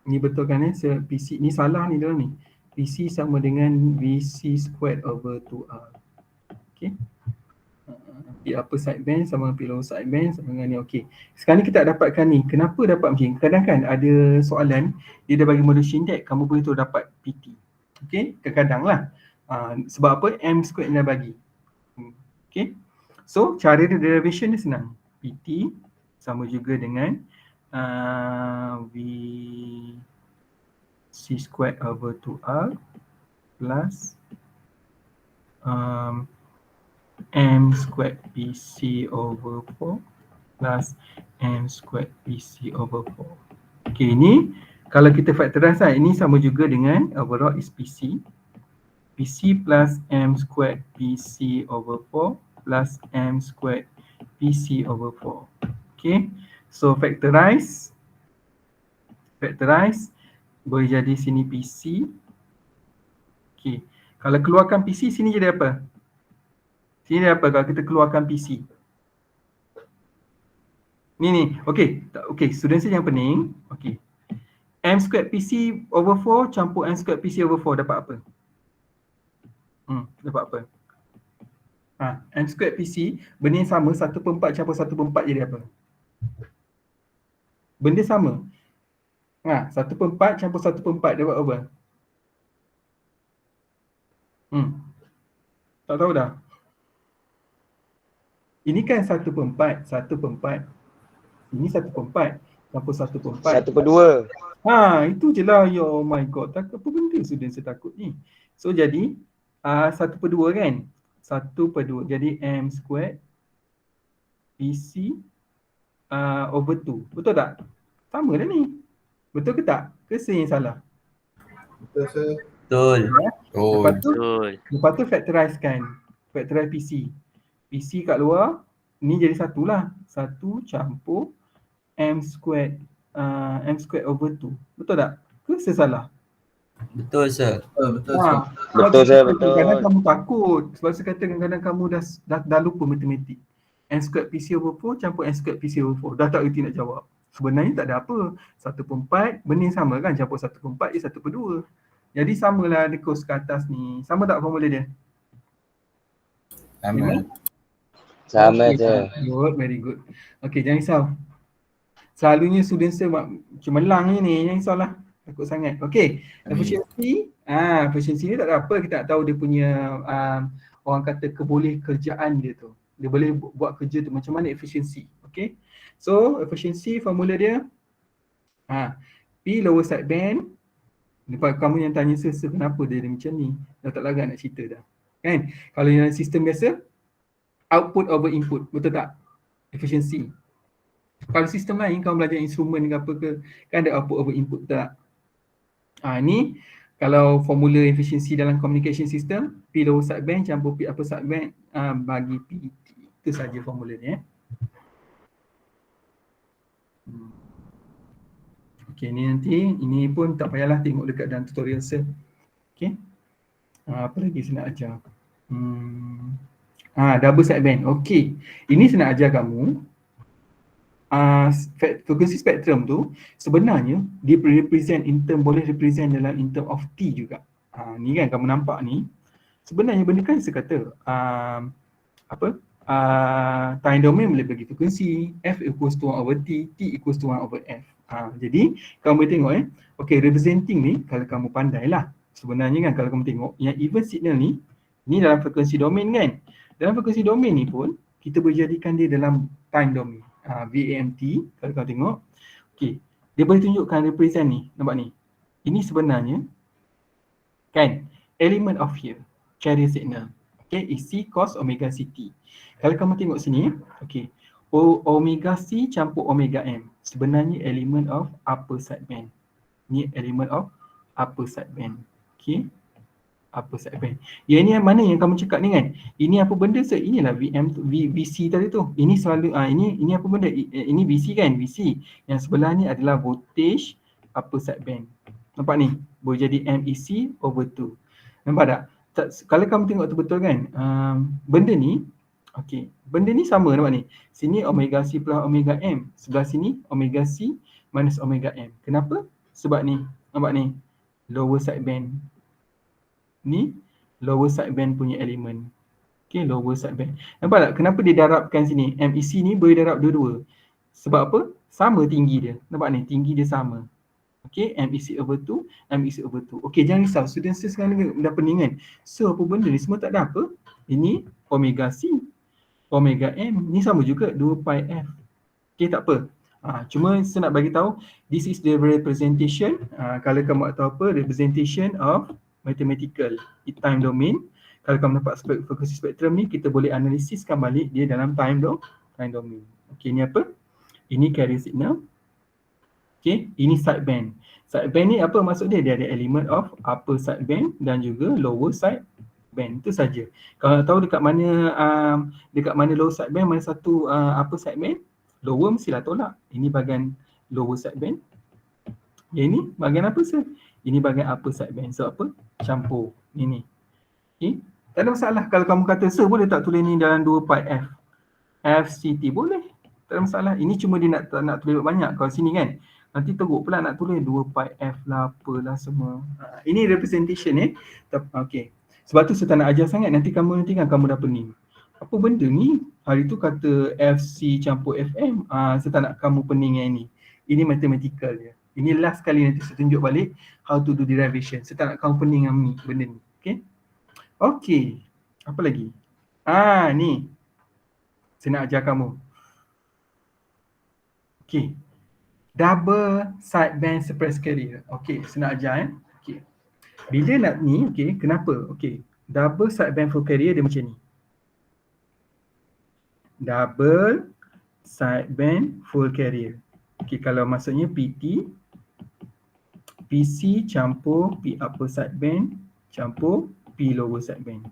Ni betul kan PC ni salah ni dalam ni. PC sama dengan VC squared over 2R. Okay. P upper sideband sama P lower sideband sama dengan ni. Okay. Sekarang ni kita dapatkan ni. Kenapa dapat macam ni? Kadang kan ada soalan, dia dah bagi modulation index, kamu boleh tu dapat PT. Okay. Kadang-kadang lah. Sebab apa? M squared ni dah bagi. Okay. So, cara dia derivation dia senang. PT sama juga dengan VC squared over 2R plus M squared PC over 4 plus M squared PC over 4. Okay, ni kalau kita factorize ini sama juga dengan overall is PC. PC plus M squared PC over 4 plus M squared PC over 4. Okay. So factorize boleh jadi sini PC. Okay. Kalau keluarkan PC sini jadi apa? Sini jadi apa kalau kita keluarkan PC? Ni. Okay. Okay, student saya yang pening. Okay. M squared PC over 4 campur M squared PC over 4 dapat apa? Dapat apa? M squared PC benda yang sama 1/4 campur 1/4 jadi apa? Benda sama. 1/4 campur 1/4 dapat apa? Tak tahu dah. Ini kan 1/4. Ini 1/4 campur 1/4. 1/2. Itu je lah. Ya oh my god. Tak apa benda student saya takut ni. So jadi 1/2 kan? 1/2. Jadi M squared PC over 2. Betul tak? Sama dah ni. Betul ke tak? Ke saya yang salah? Betul sir. Betul. Lepas tu factorize kan. Factorize PC. PC kat luar. Ni jadi 1 lah. 1 campur M squared over 2. Betul tak? Ke saya salah? Betul sir. Betul sir. Betul sir, betul. Kadang-kadang kamu takut. Sebab saya kata kadang-kadang kamu dah lupa matematik. M squared PC over 4 campur M squared PC over 4. Dah tak reti nak jawab. Sebenarnya tak ada apa. 1/4 benda yang sama kan, campur 1/4 dia 1/2. Jadi samalah the cos ke atas ni. Sama tak formula dia? Sama. Sama Okay, sir. good, very good. Okay, jangan risau. Selalunya student saya cemerlang ni, jangan risaulah. Takut sangat. Okay, efficiency. Efficiency ni tak ada apa, kita tak tahu dia punya orang kata keboleh kerjaan dia tu. Dia boleh buat kerja tu macam mana efficiency. Okay, so efficiency formula dia P lower sideband. Lepas kamu yang tanya saya kenapa dia macam ni, dah tak lagak nak cerita dah. Kan? Kalau dalam sistem biasa, output over input, betul tak? Efficiency. Kalau sistem lain, kamu belajar instrumen ke apa ke, kan ada output over input, betul tak? Ni kalau formula efficiency dalam communication system, P lower sideband campur P upper sideband bagi PT. Itu saja formula ni. Okay, ni nanti, ini pun tak payahlah tengok dekat dalam tutorial saya. Okay. Apa lagi saya nak ajar? Double sideband. Okay. Ini saya nak ajar kamu. Frequency spectrum tu sebenarnya dia represent in term, boleh represent dalam in term of T juga. Ni kan kamu nampak ni. Sebenarnya benda kan saya kata time domain boleh bagi frekuensi, F equals to 1 over T, T equals to 1 over F. Jadi kamu boleh tengok okay, representing ni kalau kamu pandai lah. Sebenarnya kan kalau kamu tengok yang even signal ni dalam frekuensi domain kan. Dalam frekuensi domain ni pun kita boleh jadikan dia dalam time domain. VAMT kalau kamu tengok. Okay, dia boleh tunjukkan represent ni, nampak ni. Ini sebenarnya kan element of here, carrier signal. Okay, is C cos omega CT. Kalau kamu tengok sini, okay, omega C campur omega M. Sebenarnya element of upper sideband. Ni element of upper sideband. Okay, upper sideband. Yang ni yang mana yang kamu cakap ni kan? Ini apa benda sir? Inilah VC tadi tu. Ini selalu ini apa benda? Ini VC kan? VC. Yang sebelah ni adalah voltage upper sideband. Nampak ni? Boleh jadi MEC over 2. Nampak tak? Kalau kamu tengok tu betul kan? Benda ni okey, benda ni sama nampak ni. Sini omega C plus omega M. Sebelah sini omega C minus omega M. Kenapa? Sebab ni, nampak ni. Lower sideband. Ni lower sideband punya elemen. Okey, lower sideband. Nampak tak? Kenapa dia darabkan sini? MEC ni boleh darab dua-dua. Sebab apa? Sama tinggi dia. Nampak ni, tinggi dia sama. Okey, MEC over 2, MEC over 2. Okey, jangan risau. Student saya sekarang dah pening kan? So, apa benda ni? Semua tak ada apa. Ini omega C. Omega M ni sama juga 2 pi F. Okey, tak apa. Cuma saya nak bagi tahu this is the representation. Kalau kamu tak tahu apa, representation of mathematical time domain. Kalau kamu dapat frekuensi spektrum ni, kita boleh analisiskan balik dia dalam time domain. Okey, ni apa? Ini carrier signal. Okey, ini sideband. Sideband ni apa maksud dia? Dia ada element of upper sideband dan juga lower sideband. Itu saja. Kalau tahu dekat mana lower sideband, mana satu upper sideband, lower mestilah tolak. Ini bahagian lower sideband. Yang ini bahagian apa sir? Ini bahagian upper sideband. So apa? Campur. Ini. Okay. Tak ada masalah. Kalau kamu kata sir boleh tak tulis ni dalam 2 pi F? FCT boleh. Tak ada masalah. Ini cuma dia nak tulis banyak. Kalau sini kan. Nanti teruk pula nak tulis 2 pi F lah apalah semua. Ini representation Okay. Sebab tu saya tak nak ajar sangat, nanti kan kamu dah pening. Apa benda ni? Hari tu kata FC campur FM. Saya tak nak kamu pening yang ini. Ini mathematical dia. Ini last kali nanti saya tunjuk balik how to do derivation. Saya tak nak kamu pening dengan ni, benda ni. Okay? Okay. Apa lagi? Ni. Saya nak ajar kamu. Okay. Double sideband suppressed carrier. Okay, saya nak ajar Okay. Bila nak ni, okay, kenapa? Okay, double sideband full carrier dia macam ni. Double sideband full carrier. Okay, kalau maksudnya PT, PC campur P upper sideband campur P lower sideband.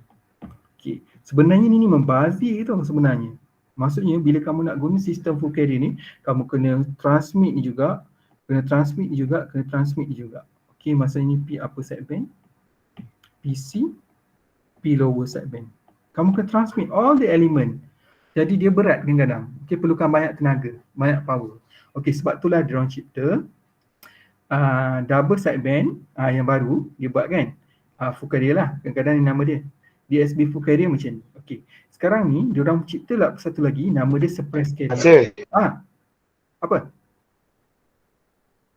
Okay, sebenarnya ni membazir tau sebenarnya. Maksudnya bila kamu nak guna sistem full carrier ni, kamu kena transmit ni juga, kena transmit ni juga. Okay, maksudnya ni P upper sideband, PC, P lower sideband. Kamu kena transmit all the element. Jadi dia berat kadang-kadang. Okay, perlukan banyak tenaga, banyak power. Okay, sebab itulah dia orang cipta double sideband yang baru dia buat kan. Full carrier lah, kadang-kadang ni nama dia. DSB full carrier macam ni. Okay, sekarang ni dia orang cipta lah satu lagi, nama dia suppressed carrier. Sir, Apa?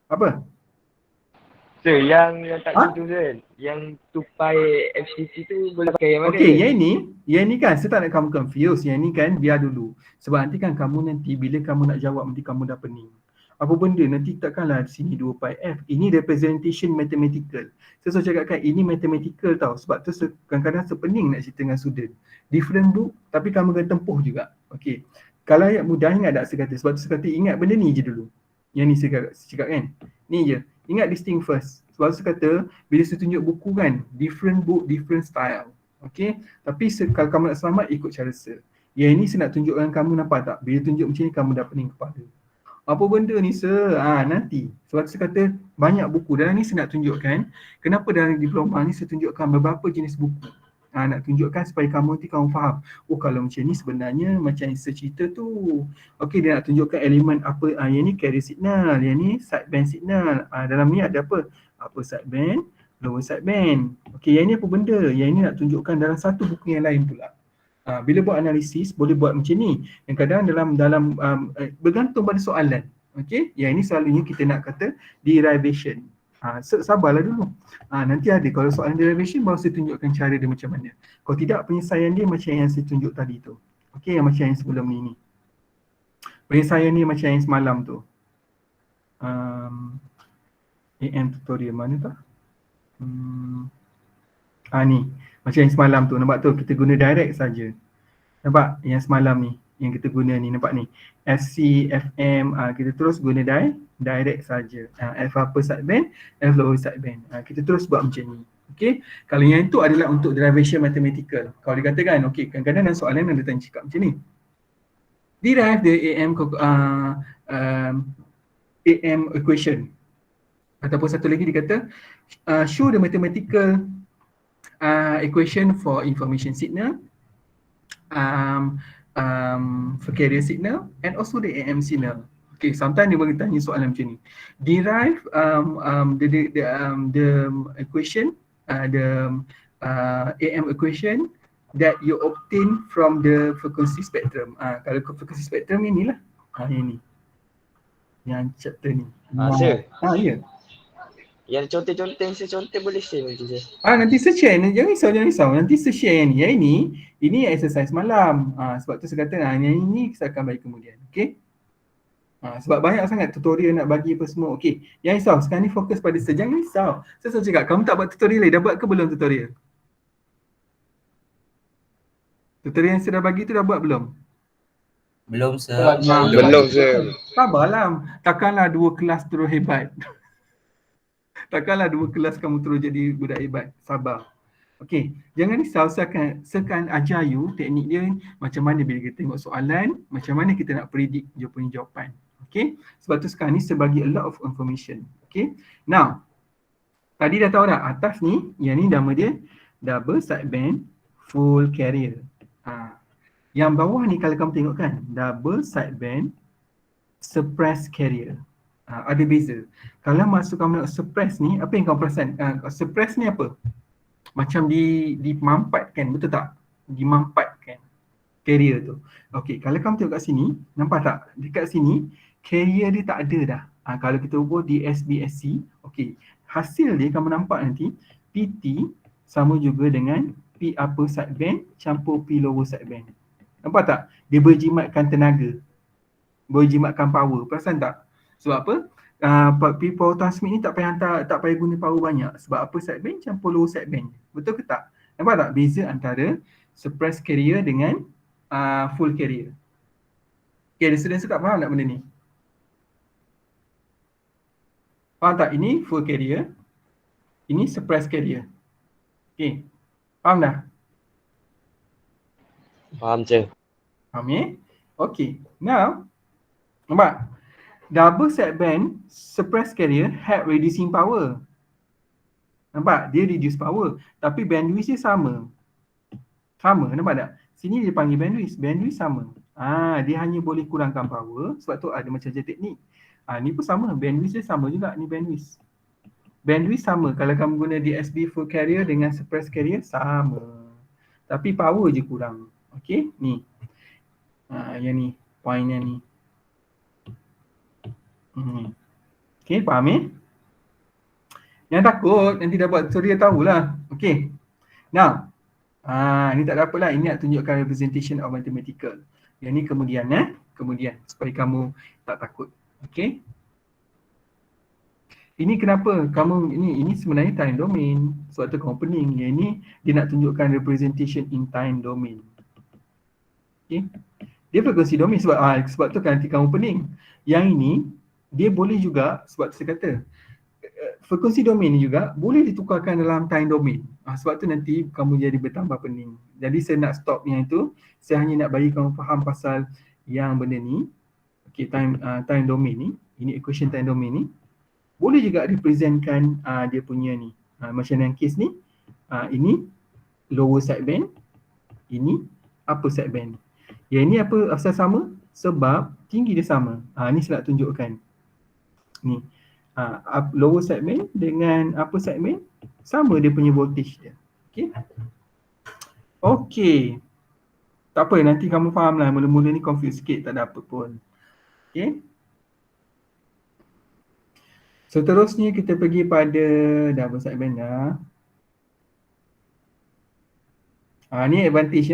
Apa? sir, yang tak Ha? gitu sir. Yang tupai FCC tu boleh pakai yang mana? Okey, yang ni kan saya tak nak kamu confuse. Yang ni kan biar dulu. Sebab nanti kan kamu nanti bila kamu nak jawab nanti kamu dah pening. Apa benda nanti takkanlah di sini 2 pi f. Ini representation mathematical. Saya selalu cakap kan ini mathematical tau. Sebab tu kadang-kadang sepening nak cerita dengan student. Different book tapi kamu kena tempuh juga. Okey. Kalau ayat mudah ingat tak saya kata. Sebab tu saya kata ingat benda ni je dulu. Yang ni saya cakap kan. Ni je. Ingat this thing first. Sebab saya kata bila saya tunjuk buku kan different book, different style. Okay, tapi kalau kamu nak selamat ikut cara saya. Yang ini saya nak tunjukkan kamu, nampak tak? Bila tunjuk macam ni kamu dah pening kepala. Apa benda ni sir? Nanti. Sebab saya kata banyak buku. Dalam ni saya nak tunjukkan kenapa dalam diploma ni saya tunjukkan beberapa jenis buku. Nak tunjukkan supaya kamu nanti kamu faham. Oh kalau macam ni sebenarnya macam yang saya cerita tu. Okey, dia nak tunjukkan elemen apa. Yang ni carrier signal, yang ni sideband signal. Dalam ni ada apa? Upper sideband, lower sideband. Okey, yang ni apa benda? Yang ini nak tunjukkan dalam satu buku yang lain pula. Bila buat analisis boleh buat macam ni. Yang kadang dalam bergantung pada soalan. Okey, yang ini selalunya kita nak kata derivation. Sabarlah dulu. Nanti ada kalau soalan derivation baru saya tunjukkan cara dia macam mana. Kalau tidak penyelesaian dia macam yang saya tunjuk tadi tu. Okey, yang macam yang sebelum ni. Penyelesaian ni macam yang semalam tu. AM tutorial mana tak? Ni macam yang semalam tu, nampak tu kita guna direct saja. Nampak yang semalam ni yang kita guna ni, nampak ni FC, FM, kita terus guna direct saja. F upper sideband, F lower sideband. Kita terus buat macam ni. Okey, kalau yang itu adalah untuk derivation mathematical. Kalau dikatakan okey, kadang-kadang dalam soalan ada tanya cakap macam ni. Derive the AM equation. Ataupun satu lagi dia kata show the mathematical equation for information signal, for carrier signal and also the AM signal. Okay, sometimes dia bagi tanya soalan macam ni. Derive the equation, the AM equation that you obtain from the frequency spectrum. Kalau frequency spectrum inilah. Ini. Yang chapter ni. Sir. Ya. Yang contoh-contoh yang saya contoh boleh share nanti sir. Nanti saya share, jangan risau. Nanti saya share yang ni. Yang ini exercise malam. Sebab tu saya kata yang ini saya akan bagi kemudian. Okey. Sebab banyak sangat tutorial nak bagi apa semua. Okey. Jangan risau. Sekarang ni fokus pada saya. Jangan risau. Saya selalu cakap, kamu tak buat tutorial lagi. Dah buat ke belum tutorial? Tutorial yang saya dah bagi tu dah buat belum? Belum sir. Belum sir. Sabarlah. Takkanlah 2 kelas terus hebat. Takkanlah 2 kelas kamu terus jadi budak hebat. Sabar. Okey, jangan risau, saya akan ajar you teknik dia macam mana bila kita tengok soalan, macam mana kita nak predict dia punya jawapan. Okey, sebab tu sekarang ni saya bagi a lot of information. Okey, now tadi dah tahu dah atas ni, yang ni nama dia double sideband full carrier. Yang bawah ni kalau kamu tengok kan, double sideband suppressed carrier. Ada beza. Kalau masuk kamu nak suppress ni, apa yang kamu perasan? Suppress ni apa? Macam dimampatkan, betul tak? Dimampatkan carrier tu. Okey, kalau kamu tengok kat sini, nampak tak? Dekat sini, carrier dia tak ada dah. Kalau kita ubah di SBSC, okey, hasil dia kamu nampak nanti, PT sama juga dengan P upper sideband campur P lower sideband. Nampak tak? Dia berjimatkan tenaga. Berjimatkan power. Perasan tak? Sebab apa? Power transmit ni tak payah guna power banyak. Sebab apa sideband campur lower sideband. Betul ke tak? Nampak tak beza antara suppressed carrier dengan full carrier? Okay, ada student tak faham tak benda ni? Faham tak? Ini full carrier. Ini suppressed carrier. Okay. Faham dah? Faham sir. Faham ya? Okay. Now, nampak? Double sideband suppressed carrier have reducing power. Nampak? Dia reduce power. Tapi bandwidth dia sama. Sama, nampak tak? Sini dia panggil bandwidth. Bandwidth sama. Dia hanya boleh kurangkan power sebab tu ada macam je teknik. Ni pun sama, bandwidth dia sama juga ni bandwidth. Bandwidth sama kalau kamu guna DSP full carrier dengan suppress carrier sama. Tapi power je kurang. Okey, ni. Yang ni, pointnya ni. Okey, faham Yang takut nanti dah buat tutorial tahulah. Okey. Now, ni tak ada apa lah. Ini nak tunjukkan representation of mathematical. Yang ni kemudian kemudian supaya kamu tak takut. Okey. Ini kenapa kamu ini sebenarnya time domain. Sebab tu kamu pening. Yang ini dia nak tunjukkan representation in time domain. Okey. Dia frekuensi domain sebab tu kan nanti kamu pening. Yang ini dia boleh juga sebab tu saya kata frekuensi domain ni juga boleh ditukarkan dalam time domain. Sebab tu nanti kamu jadi bertambah pening. Jadi saya nak stop yang itu. Saya hanya nak bagi kamu faham pasal yang benda ni. Okey, time domain ni. Ini equation time domain ni. Boleh juga representkan dia punya ni. Macam yang case ni. Ini lower sideband. Ini upper sideband. Yang ini apa asal sama? Sebab tinggi dia sama. Ni saya nak tunjukkan. Ni. Lower segment dengan upper segment sama dia punya voltage dia. Okey. Okey. Tak apa, nanti kamu faham lah. Mula-mula ni confuse sikit, tak ada apa pun. Okey. Seterusnya kita pergi pada double segment dah. Ni advantage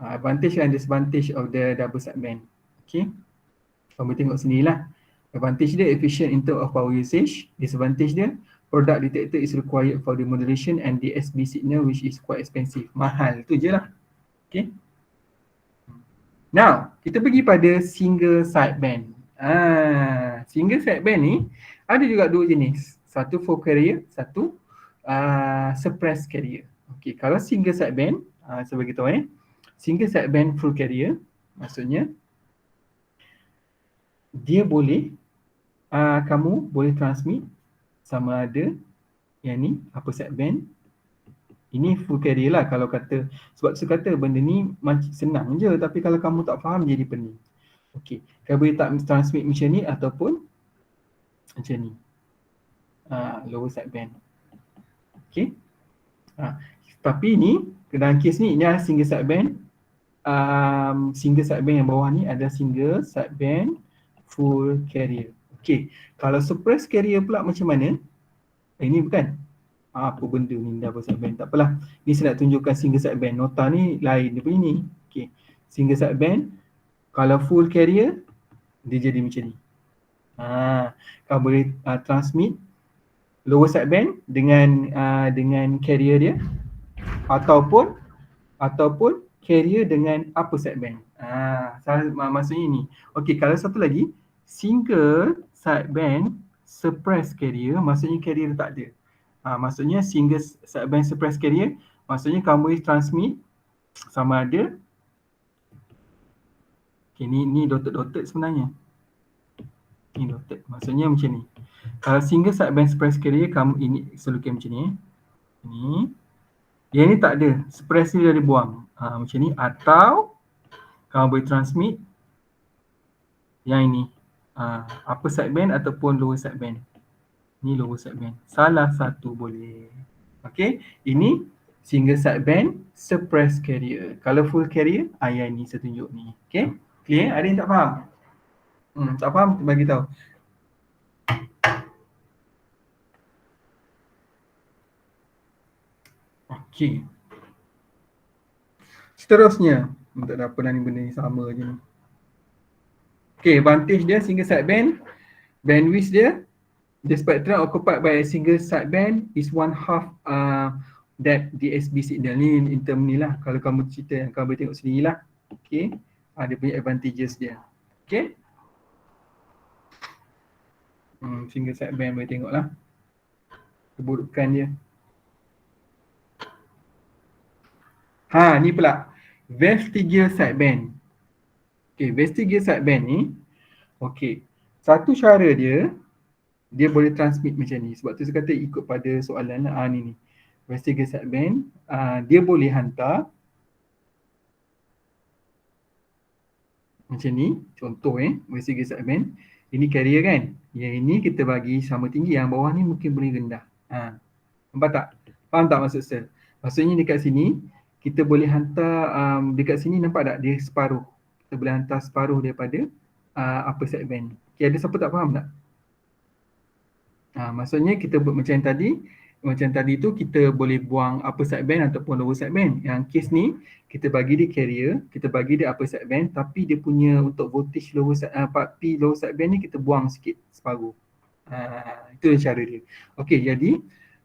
advantage and disadvantage of the double segment. Okey. Kamu tengok sinilah. Advantage dia efficient in terms of power usage. Disadvantage dia product detector is required for the modulation and DSB signal which is quite expensive. Mahal tu je lah. Okay. Now, kita pergi pada single sideband. Single sideband ni ada juga dua jenis. Satu full carrier, satu suppress carrier. Okay, kalau single sideband, saya bagi tahu single sideband full carrier maksudnya dia boleh kamu boleh transmit sama ada yang ni upper sideband. Ini full carrier lah kalau kata, sebab saya kata benda ni senang je tapi kalau kamu tak faham jadi pening. Okey, kamu boleh tak transmit macam ni ataupun macam ni. Lower sideband. Okey. Tapi ni dalam kes ni ini adalah single sideband. Single sideband yang bawah ni ada single sideband full carrier. Okey, kalau suppress carrier pula macam mana? Ini bukan. Apa benda ni double sideband? Tak apalah. Ni saya nak tunjukkan single sideband. Nota ni lain dia punya ni. Okey. Single sideband kalau full carrier dia jadi macam ni. Kau boleh transmit lower sideband dengan carrier dia ataupun carrier dengan upper sideband. Maksudnya ni. Okey, kalau satu lagi single sideband suppress carrier, maksudnya carrier tak ada. Maksudnya single sideband suppress carrier, maksudnya kamu boleh transmit sama ada. Okay, ni dotted sebenarnya. Ni dotted, maksudnya macam ni. Kalau single sideband suppress carrier, kamu ini solukan macam ni. Ni. Yang ni tak ada, suppress ni dah dibuang. Macam ni, atau kamu boleh transmit yang ini. Upper sideband ataupun lower sideband. Ni lower sideband. Salah satu boleh. Okey, ini single sideband suppress carrier. Kalau full carrier, yang ni saya tunjuk ni. Okey, clear? Ada yang tak faham? Tak faham, bagi tahu. Okey. Seterusnya, tak ada apa lah ni, benda ni sama je ni. Okay, advantage dia single sideband, bandwidth dia, the spectrum occupied by a single sideband is 1/2 that DSB signal. Ni in term ni lah, kalau kamu cerita, kamu boleh tengok sendiri lah. Okay, dia punya advantages dia. Okay, single sideband boleh tengok lah keburukan dia. Ni pula vestigial sideband. Okay, vestigial sideband ni, okay, satu cara dia boleh transmit macam ni. Sebab tu saya kata ikut pada soalan lah. Ni. Vestigial sideband, dia boleh hantar Macam ni, contoh versi segmen. Ini carrier kan. Yang ini kita bagi sama tinggi, yang bawah ni mungkin boleh rendah. Nampak tak? Faham tak maksud saya? Maksudnya dekat sini, kita boleh hantar, dekat sini nampak tak dia separuh. Kita boleh hantar separuh daripada upper segment. Okay, ada siapa tak faham tak? Maksudnya kita buat macam tadi tu kita boleh buang upper segment ataupun lower segment. Yang case ni kita bagi dia carrier, kita bagi dia upper segment, tapi dia punya untuk voltage part P lower segment ni kita buang sikit separuh. Itu cara dia. Okey, jadi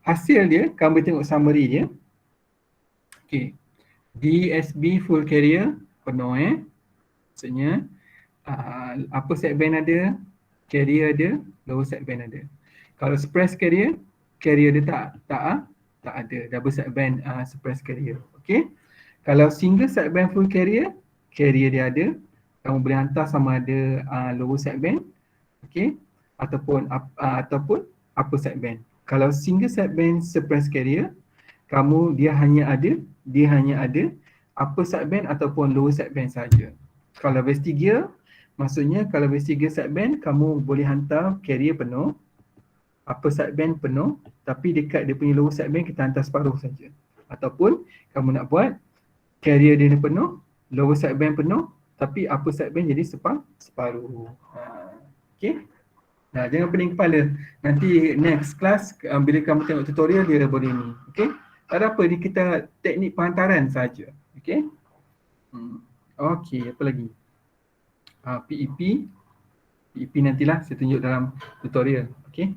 hasil dia, kamu tengok summary dia. Okey. DSB full carrier penuh Maksudnya upper segment ada, carrier ada, lower segment ada. Kalau suppress carrier dia tak ada double segment suppress carrier. Okey. Kalau single segment full carrier dia ada. Kamu boleh hantar sama ada lower segment, okey, ataupun upper segment. Kalau single segment suppress carrier, dia hanya ada upper segment ataupun lower segment saja. Kalau vestigial, maksudnya kalau vestigial segment kamu boleh hantar carrier penuh, upper segment penuh, tapi dekat dia punya lower segment kita hantar separuh saja. Ataupun kamu nak buat carrier dia penuh, lower segment penuh, tapi upper segment jadi separuh. Okey. Nah, jangan pening kepala. Nanti next class bila kamu tengok tutorial dia boleh ni. Okey. Tak ada apa, ni kita teknik penghantaran saja. Okey. Okey, apa lagi? PEP nantilah saya tunjuk dalam tutorial. Okey.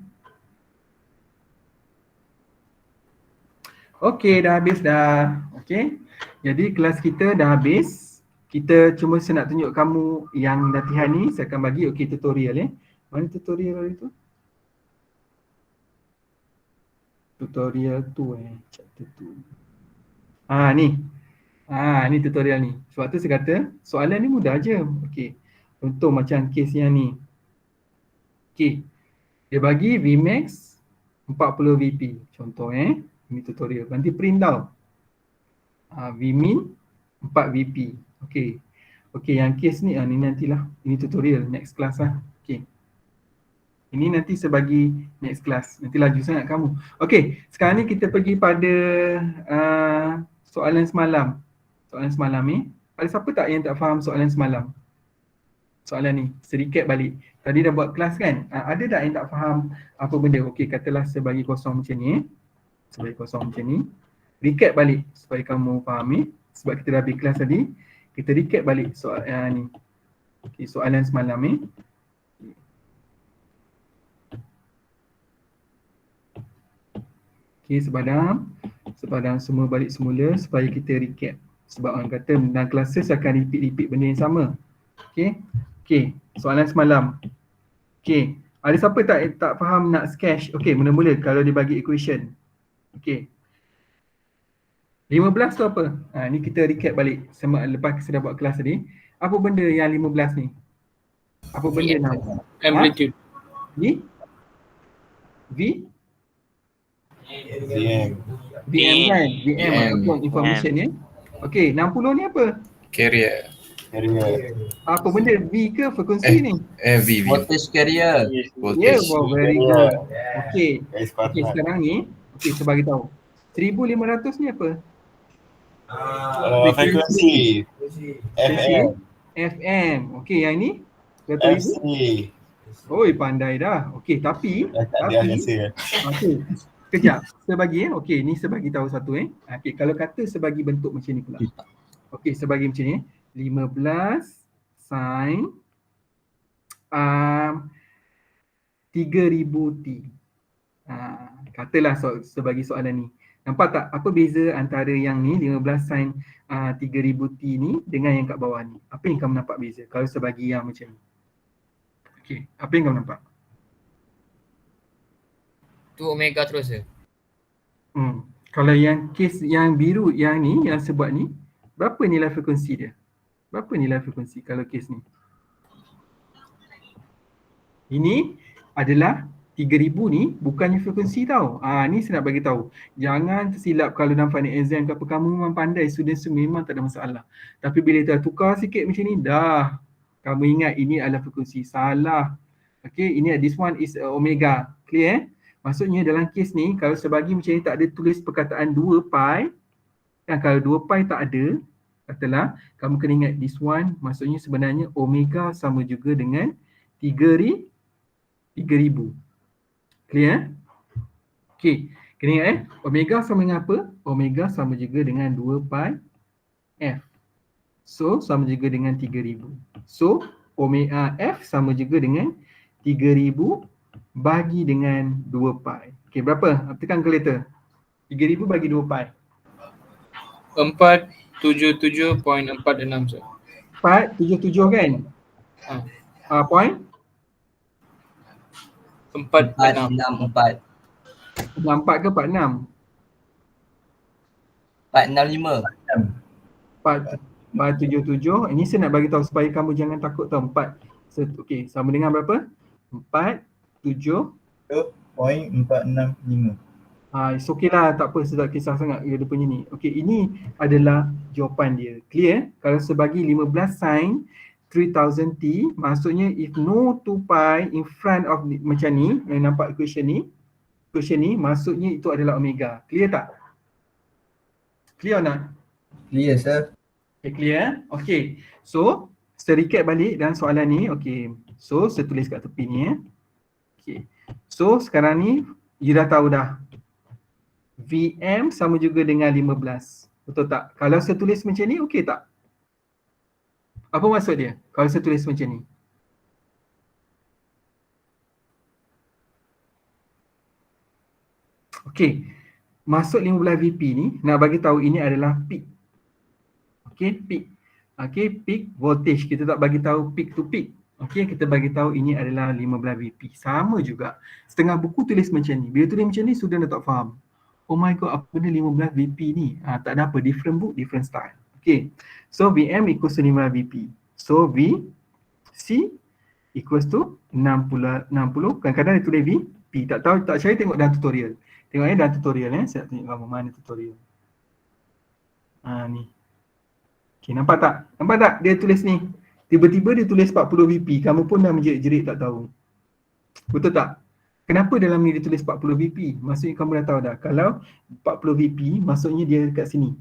Okey, dah habis dah. Okey. Jadi kelas kita dah habis. Kita cuma saya nak tunjuk kamu yang latihan ni saya akan bagi tutorial Mana tutorial hari tu? Tutorial tu chapter 2. Ni. Ni tutorial ni. Sebab tu saya kata soalan ni mudah je. Okey. Contoh macam case yang ni. Okey. Dia bagi Vmax 40 Vp. Contoh Ini tutorial. Nanti print tau. Vmin 4 Vp. Okey. Okey, yang case ni ni nantilah. Ini tutorial next class lah. Okey. Ini nanti saya bagi next class. Nanti laju sangat kamu. Okey, sekarang ni kita pergi pada soalan semalam. Soalan semalam ni. Ada siapa tak yang tak faham soalan semalam? Soalan ni, sedikit balik. Tadi dah buat kelas kan? Ada tak yang tak faham apa benda? Okey, katalah saya bagi kosong macam ni. Sebagai kosong macam ni. Recap balik supaya kamu fahami. Sebab kita dah habis kelas tadi. Kita recap balik soalan ni. Okay, soalan semalam ni. Okay, sebadang semua balik semula supaya kita recap. Sebab orang kata dalam classes akan repeat benda yang sama. Okay. Okay, soalan semalam. Okay, ada siapa tak faham nak sketch? Okay, mula-mula kalau dia bagi equation. Okay. 15 tu apa? Ni kita recap balik lepas kita dah buat kelas tadi. Apa benda yang 15 ni? Apa benda nama? Amplitude. VM kan? VM ataupun information ni. Okey, 60 ni apa? Carrier. Apa benda? V ke frekuensi ni? V. Voltage carrier. Yeah, Voltage. wow, very good. Okey. Okey, sekarang ni saya bagi tahu. 1500 ni apa? Frekuensi FM. Okey, yang ni? Berapa ribu? Oi, pandai dah. Okey, tapi okey. Kejap. Saya bagi okey, ni saya bagi tahu satu Okey, kalau kata saya bagi bentuk macam ni pula. Okey, saya bagi macam ni. 15 sin 3000 T. Katalah saya bagi soalan ni. Nampak tak apa beza antara yang ni 15 sin 3000 T ni dengan yang kat bawah ni? Apa yang kamu nampak beza kalau saya bagi yang macam ni? Okey, apa yang kamu nampak? Tu omega terus je. Kalau yang case yang biru yang ni yang saya buat ni, berapa nilai frekuensi dia? Berapa nilai frekuensi kalau case ni? Ini adalah 3000 ni bukannya frekuensi tau. Ni saya nak bagi tahu. Jangan tersilap kalau dalam final exam ke apa, kamu memang pandai, student memang tak ada masalah. Tapi bila dah tukar sikit macam ni dah Kamu ingat ini adalah frekuensi. Salah. Okay, ini this one is omega. Clear? Maksudnya dalam kes ni, kalau sebagi macam ni tak ada tulis perkataan 2 pi, kan kalau 2 pi tak ada, katalah, kamu kena ingat this one, maksudnya sebenarnya omega sama juga dengan 3000. Clear? Okay, kena ingat omega sama dengan apa? Omega sama juga dengan 2 pi f. So, sama juga dengan 3000. So, omega f sama juga dengan 3000 bagi dengan 2 pi. Okay, berapa? Tekan kalkulator. 3000 bagi 2 pi. 477.46 sir. 477 kan? Point? 466. 464. 64 ke 46? 465. 477. Ini saya nak bagi tahu supaya kamu jangan takut tau. 4. Okey, sama dengan berapa? 47. 0.465. It's okay lah, tak apa, saya tak kisah sangat dia punya ni. Okey, ini adalah jawapan dia. Clear? Kalau sebagi 15 sin 3000t, maksudnya if no 2 pi in front of macam ni, yang nampak equation ni, maksudnya itu adalah omega. Clear tak? Clear or not? Clear sir. Okay, clear? Okay. So, saya recap balik dalam soalan ni. Okay. So, saya tulis kat tepi ni Okay. So, sekarang ni, you dah tahu dah. VM sama juga dengan 15. Betul tak? Kalau saya tulis macam ni, okay tak? Apa maksud dia? Kalau saya tulis macam ni. Okay. Maksud 15 VP ni, nak bagi tahu ini adalah peak. Okay, peak. Okay, peak voltage. Kita tak bagi tahu peak to peak. Okay, kita bagi tahu ini adalah 15 VP. Sama juga. Setengah buku tulis macam ni. Bila tulis macam ni, student dah tak faham. Oh my god, apa benda 15 VP ni? Tak ada apa. Different book, different style. Okay. So, VM equals to 15 VP. So, VC equals to 60. Kadang-kadang dia tulis VP. Tak tahu, tak saya tengok dalam tutorial. Tengok dalam tutorial saya nak tunjuk kamu mana tutorial. Ni. Okay, nampak tak? Nampak tak dia tulis ni? Tiba-tiba dia tulis 40 VP. Kamu pun dah menjerit-jerit tak tahu. Betul tak? Kenapa dalam ni dia tulis 40 VP? Maksudnya kamu dah tahu dah. Kalau 40 VP, maksudnya dia dekat sini.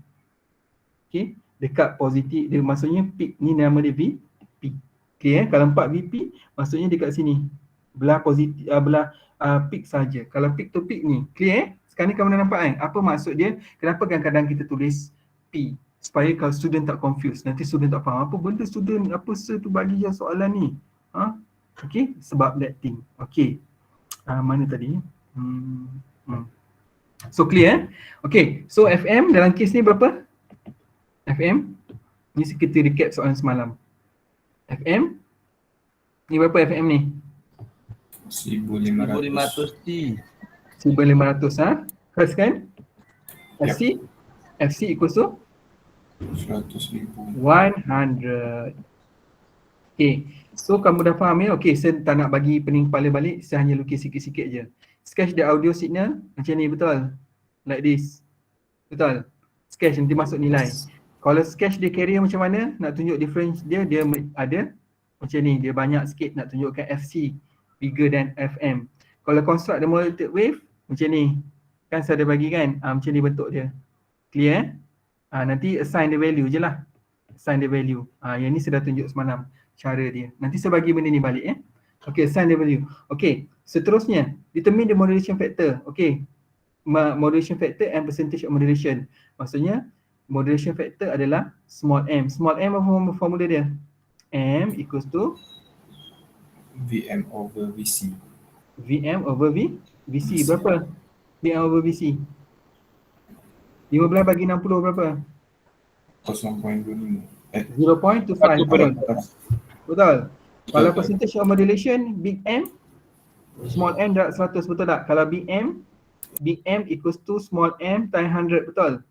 Okay, dekat positif. Dia maksudnya peak ni nama dia VP. Okay, kalau 4 VP, maksudnya dekat sini. Belah positif, belah peak saja. Kalau peak to peak ni, clear Sekarang ni kamu dah nampak kan? Apa maksud dia? Kenapa kadang-kadang kita tulis P? Supaya kalau student tak confuse. Nanti student tak faham. Apa benda student, apa tu bagi je soalan ni? Okay, sebab that thing. Okay. Mana tadi? So clear Okay, so FM dalam kes ni berapa? FM ni kita recap soalan semalam. FM ni berapa FM ni? 1500. 1500T. 1500 First kan? FC equals to 100,000. 100. Okay, so kamu dah faham ya? Okay, saya tak nak bagi pening kepala balik, saya hanya lukis sikit-sikit je. Sketch the audio signal macam ni, betul? Like this. Betul? Sketch nanti masuk nilai. Kalau sketch dia carrier macam mana, nak tunjuk difference dia ada macam ni, dia banyak sikit nak tunjukkan FC bigger than FM. Kalau construct the modulated wave macam ni, kan saya ada bagi kan, macam ni bentuk dia. Clear? Nanti assign the value je lah. Assign the value. Yang ni saya dah tunjuk semalam cara dia. Nanti saya bagi benda ni balik Okay, assign the value. Okay, seterusnya determine the modulation factor. Okay, modulation factor and percentage of modulation. Maksudnya modulation factor adalah small m. Small m apa formula dia? M equals to VM over VC. VM over VC. Berapa? VM over VC. 15 bagi 60 berapa? 0.25. 0.25. Betul. Kalau percentage of modulation, big M, small m darab 100, betul tak? Kalau big M equals to small m times 100, betul?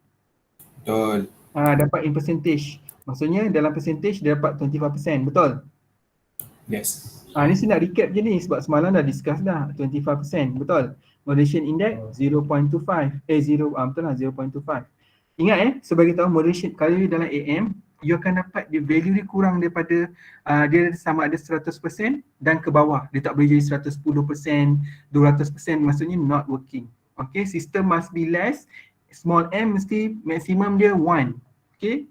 Betul. Dapat in percentage. Maksudnya dalam percentage dia dapat 25%, betul? Yes. Ni saya nak recap je ni sebab semalam dah discuss dah 25%, betul? Modulation index 0.25. Betul lah 0.25. Ingat sebagai tahu modulation kalau dalam AM you akan dapat dia value dia kurang daripada dia sama ada 100% dan ke bawah. Dia tak boleh jadi 110%, 200%, maksudnya not working. Okay, system must be less, small m mesti maksimum dia 1. Okay,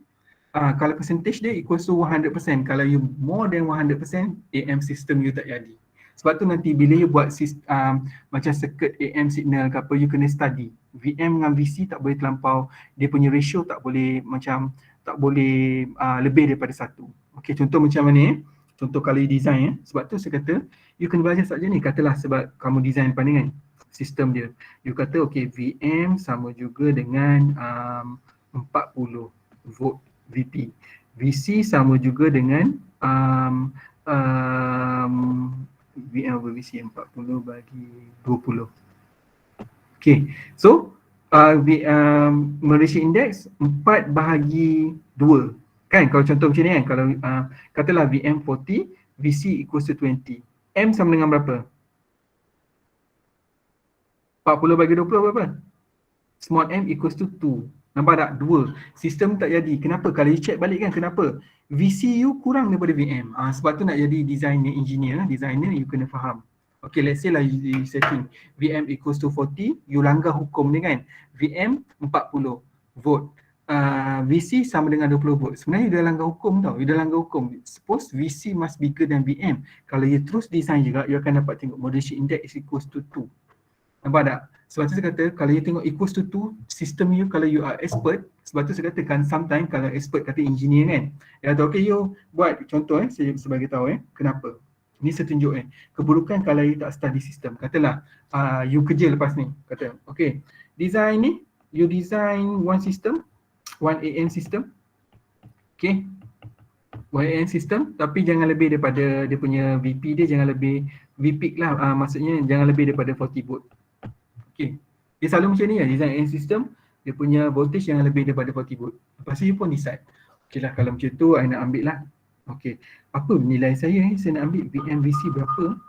kalau percentage dia equals to 100%, kalau you more than 100%, AM system you tak jadi. Sebab tu nanti bila you buat macam circuit AM signal ke apa, you kena study. VM dengan VC tak boleh terlampau, dia punya ratio tak boleh macam, tak boleh lebih daripada 1. Okay, contoh macam mana contoh kalau you design sebab tu saya kata, you kena belajar subjek ni. Katalah sebab kamu design pandai kan, sistem dia. You kata okay, VM sama juga dengan 40 volt VP. VC sama juga dengan VM over VC 40 bagi 20. Okay, so ratio index 4 bahagi 2. Kan kalau contoh macam ni kan, kalau katalah VM 40, VC equals to 20. M sama dengan berapa? 40 bagi 20 berapa? Small m equals to 2. Nampak tak? 2. Sistem tak jadi. Kenapa? Kalau you check balik kan, kenapa? VCU kurang daripada VM. Sebab tu nak jadi designer, designer you kena faham. Okay, let's say lah you setting VM equals to 40, you langgar hukum ni kan. VM 40 volt. VC sama dengan 20 volt. Sebenarnya you dah langgar hukum tau. You dah langgar hukum. Suppose VC must bigger than VM. Kalau you terus design juga, you akan dapat tengok moderation index equals to 2. Nampak tak? Sebab tu saya kata, kalau you tengok equals to 2, sistem you kalau you are expert, sebab tu saya katakan sometimes kalau expert kata engineer kan, dia kata okay you buat contoh saya sebagai tahu kenapa. Ni saya tunjuk keburukan kalau you tak study sistem. Katalah you kerja lepas ni, kata okay, design ni, you design one system, one AM system, okay, one AM system, tapi jangan lebih daripada dia punya VP dia, jangan lebih VP lah, maksudnya jangan lebih daripada 40 volt. Okay, dia selalu macam ni lah, design AM system, dia punya voltage jangan lebih daripada 40 volt. Lepas tu you pun decide, okay lah kalau macam tu, I nak ambil lah, okay, apa nilai saya saya nak ambil VMVC berapa.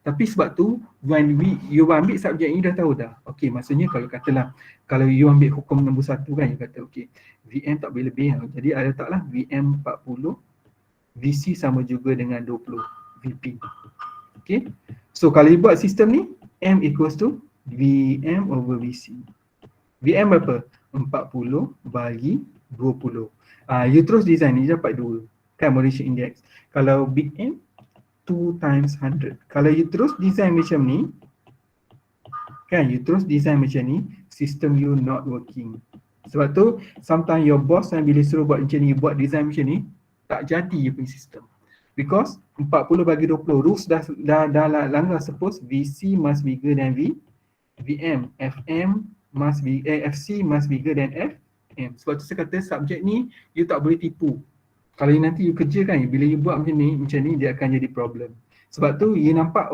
Tapi sebab tu when you ambil subjek ni dah tahu dah. Okay, maksudnya kalau katalah kalau you ambil hukum nombor 1 kan, you kata okay, VM tak boleh lebih. Jadi ada taklah VM 40, VC sama juga dengan 20 VP. Okay, so kalau you buat sistem ni, M equals to VM over VC. VM berapa? 40 bagi 20. You terus design ni dapat 2. Kan moderation index. Kalau big M 2 times 100. Kalau you terus design macam ni, kan you terus design macam ni, system you not working. Sebab tu sometimes your boss bila suruh buat macam ni, buat design macam ni, tak jadi you punya sistem. Because 40 bagi 20 rules dah langgar. Suppose VC must bigger than VM, FM must be FC must bigger than FM. Sebab tu saya kata subjek ni you tak boleh tipu. Kalau nanti you kerja kan, bila you buat macam ni dia akan jadi problem. Sebab tu you nampak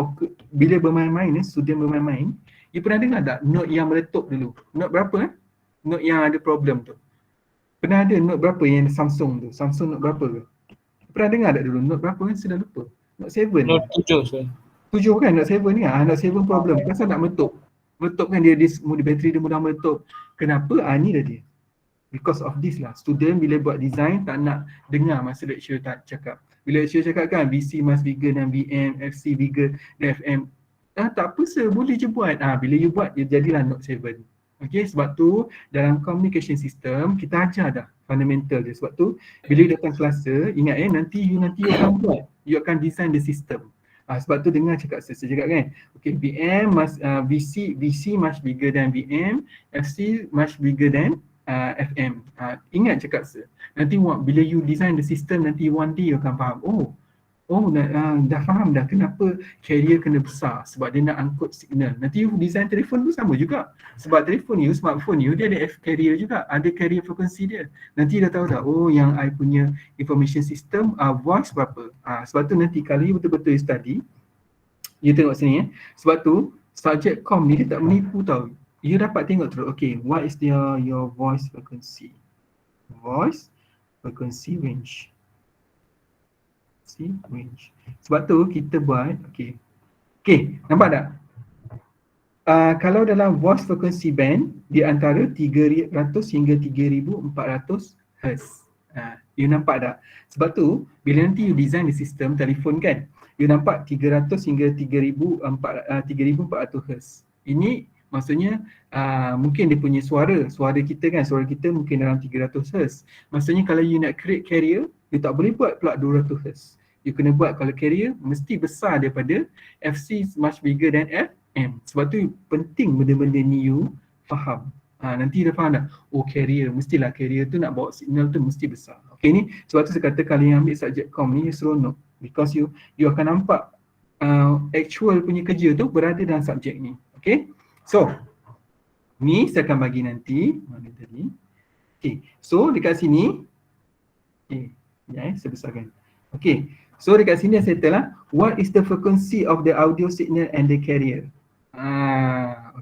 bila bermain-main student bermain-main, you pernah dengar tak note yang meletup dulu? Note berapa Note yang ada problem tu. Pernah ada note berapa yang Samsung tu? Samsung note berapa ke? Pernah dengar tak dulu note berapa kan? Sudah lupa. Note 7. Note 7 sir. 7 kan, note 7 ni note 7 problem. Kenapa nak meletup? Meletup kan dia bateri dia mudah meletup. Kenapa? Ni dah dia. Because of this lah. Student bila buat design tak nak dengar masa lecturer tak cakap. Bila lecturer cakap kan VC must bigger than VM, FC bigger than FM. Tak apa sir, boleh je buat. Bila you buat, dia jadilah note 7. Okay, sebab tu dalam communication system kita ajar dah fundamental dia. Sebab tu bila you datang kelas, ingat nanti you akan buat. You akan design the system. Sebab tu dengar cakap saya cakap kan. Okay, VM must VC must bigger than VM, FC must bigger than FM. Ingat cakap saya. Nanti bila you design the system, nanti one day you akan faham. Dah faham dah kenapa carrier kena besar, sebab dia nak angkut signal. Nanti you design telefon tu sama juga. Sebab telefon you, smartphone you, dia ada carrier juga. Ada carrier frekuensi dia. Nanti dah tahu dah, yang I punya information system voice berapa. Sebab tu nanti kalau you betul-betul study, you tengok sini Sebab tu subjek com ni dia tak menipu tau. You dapat tengok terus, okay, what is your voice frequency? Voice frequency range. Range. Sebab tu kita buat, okay, nampak tak? Kalau dalam voice frequency band di antara 300 hingga 3400 Hz. You nampak tak? Sebab tu bila nanti you design the system telefon kan, you nampak 300 hingga 3400 Hz. Ini maksudnya mungkin dia punya suara kita kan, suara kita mungkin dalam 300 Hz. Maksudnya kalau you nak create carrier, you tak boleh buat pula 200 Hz. You kena buat kalau carrier mesti besar daripada FC much bigger than FM. Sebab tu penting benda-benda ni you faham. Nanti dah faham dah. Oh carrier, mestilah carrier tu nak bawa signal tu mesti besar. Okay ni sebab tu saya kata kalau yang ambil subjek com ni you seronok. Because you akan nampak actual punya kerja tu berada dalam subjek ni. Okay. So ni saya akan bagi nanti. Mana tadi? Okay. So dekat sini. Okay. Ya, saya besarkan. Okay. So dekat sini saya settle lah. What is the frequency of the audio signal and the carrier?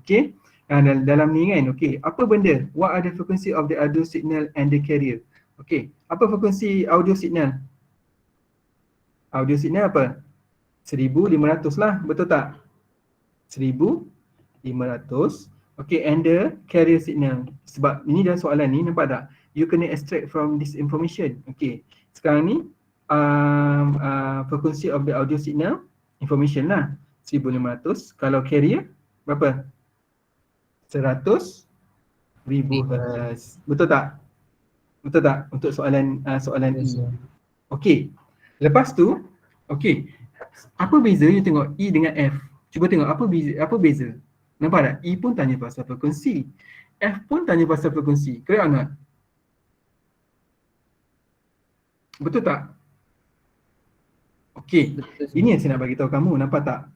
Okay. Dalam ni kan, okay, apa benda? What are the frequency of the audio signal and the carrier? Okay, apa frekuensi audio signal? Audio signal apa? 1500 lah, betul tak? 1500. Okay, and the carrier signal. Sebab ini dalam soalan ni, nampak tak? You kena extract from this information. Okay, sekarang ni frekuensi of the audio signal, information lah, 1500. Kalau carrier, berapa? 100,000 Hz. Betul tak? Betul tak? Untuk soalan E. Okey. Lepas tu, okey. Apa beza you tengok E dengan F? Cuba tengok apa beza. Nampak tak? E pun tanya pasal frekuensi. F pun tanya pasal frekuensi. Correct or not? Betul tak? Okey. Ini yang saya nak bagi tahu kamu. Nampak tak?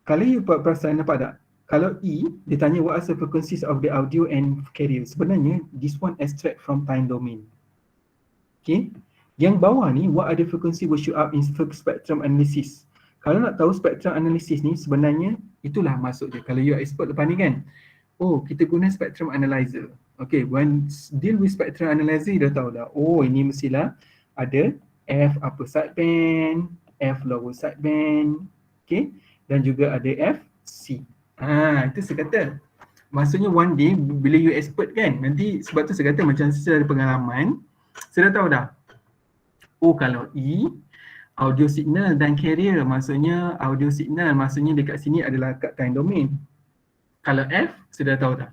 Kalau you perasan, nampak tak? Kalau E, dia tanya what are the frequencies of the audio and carrier. Sebenarnya, this one extract from time domain. Okay. Yang bawah ni, what are the frequency will show up in spectrum analysis. Kalau nak tahu spectrum analysis ni, sebenarnya itulah masuk dia. Kalau you expert lepas ni kan, oh kita guna spectrum analyzer. Okay, when deal with spectrum analyzer, dah tahu dah. Oh ini mestilah ada F upper sideband, F lower sideband. Okay, dan juga ada FC. Itu saya kata. Maksudnya one day bila you expert kan, nanti sebab tu saya kata macam saya ada pengalaman, saya dah tahu dah. Oh kalau E, audio signal dan carrier, maksudnya audio signal maksudnya dekat sini adalah kat time domain. Kalau F, saya dah tahu dah.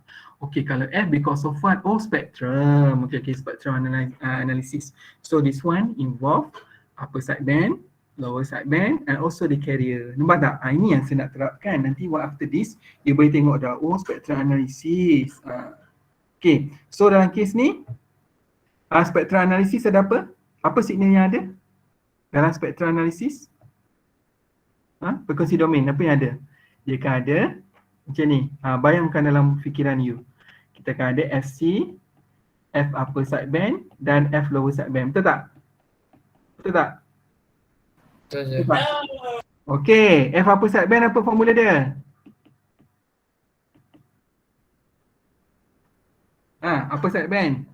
Okay, kalau F because of what? Oh spectrum. Okay, spectrum analysis. So this one involve upper sideband, lower sideband and also the carrier. Nampak tak? Ini yang saya nak terapkan. Nanti after this, dia boleh tengok dah. Oh, spectrum analysis. Okay, so dalam kes ni, spectrum analysis ada apa? Apa signal yang ada dalam spectrum analysis? Frekuensi domain, apa yang ada? Dia akan ada macam ni. Bayangkan dalam fikiran you. Kita akan ada FC, F upper sideband dan F lower sideband. Betul tak? Betul tak? Okey, F upper sideband apa formula dia? Upper sideband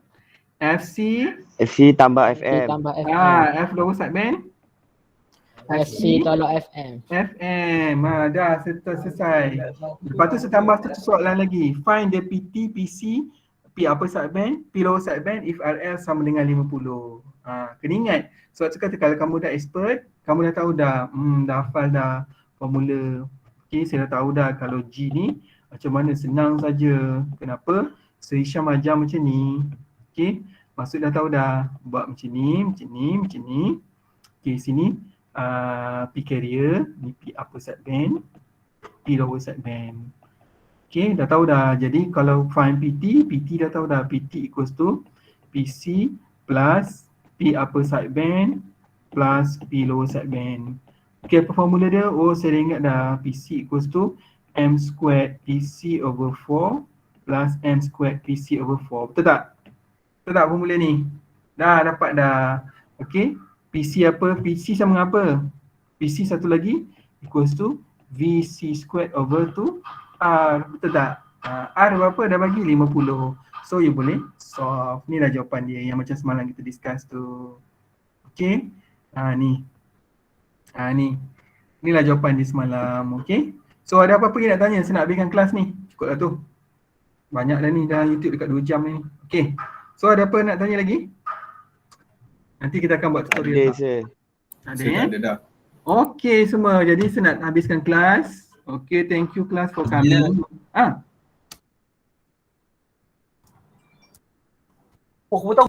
FC tambah FM. Tambah FM. F lower sideband FC tolak FM. FM. Dah selesai. Lepas tu saya tambah satu soalan lagi. Find the PT, PC, P upper sideband, P lower sideband if RL sama dengan 50. Kena ingat. Sebab tu kata kalau kamu dah expert, kamu dah tahu dah, dah hafal dah formula. Okay, saya dah tahu dah kalau G ni macam mana, senang saja. Kenapa? Sir Hisham ajar macam ni. Okay, maksud dah tahu dah. Buat macam ni, macam ni, macam ni. Okay, sini P carrier, ni P upper sideband, P lower sideband. Okay, dah tahu dah. Jadi kalau find PT dah tahu dah. PT equals to PC plus P upper sideband plus P lower sideband. Okay, apa formula dia? Oh, saya ingat dah. PC equals to M squared PC over 4 plus M squared PC over 4. Betul tak? Betul tak formula ni? Dah dapat dah. Okay, PC apa? PC sama dengan apa? PC satu lagi equals to VC squared over 2R. Betul tak? R berapa? Dah bagi 50. So you boleh solve. Ni lah jawapan dia yang macam semalam kita discuss tu. Okay. Ni. Ni lah jawapan dia semalam. Okay. So ada apa-apa yang nak tanya? Saya nak habiskan kelas ni. Cukup lah tu. Banyak dah ni. Dah YouTube dekat 2 jam ni. Okay. So ada apa nak tanya lagi? Nanti kita akan buat Tak ada tutorial. sir. Ada Saya ya? tak ada dah. Okey semua. Jadi saya nak habiskan kelas. Okey, thank you class for coming. Oh, kamu tahu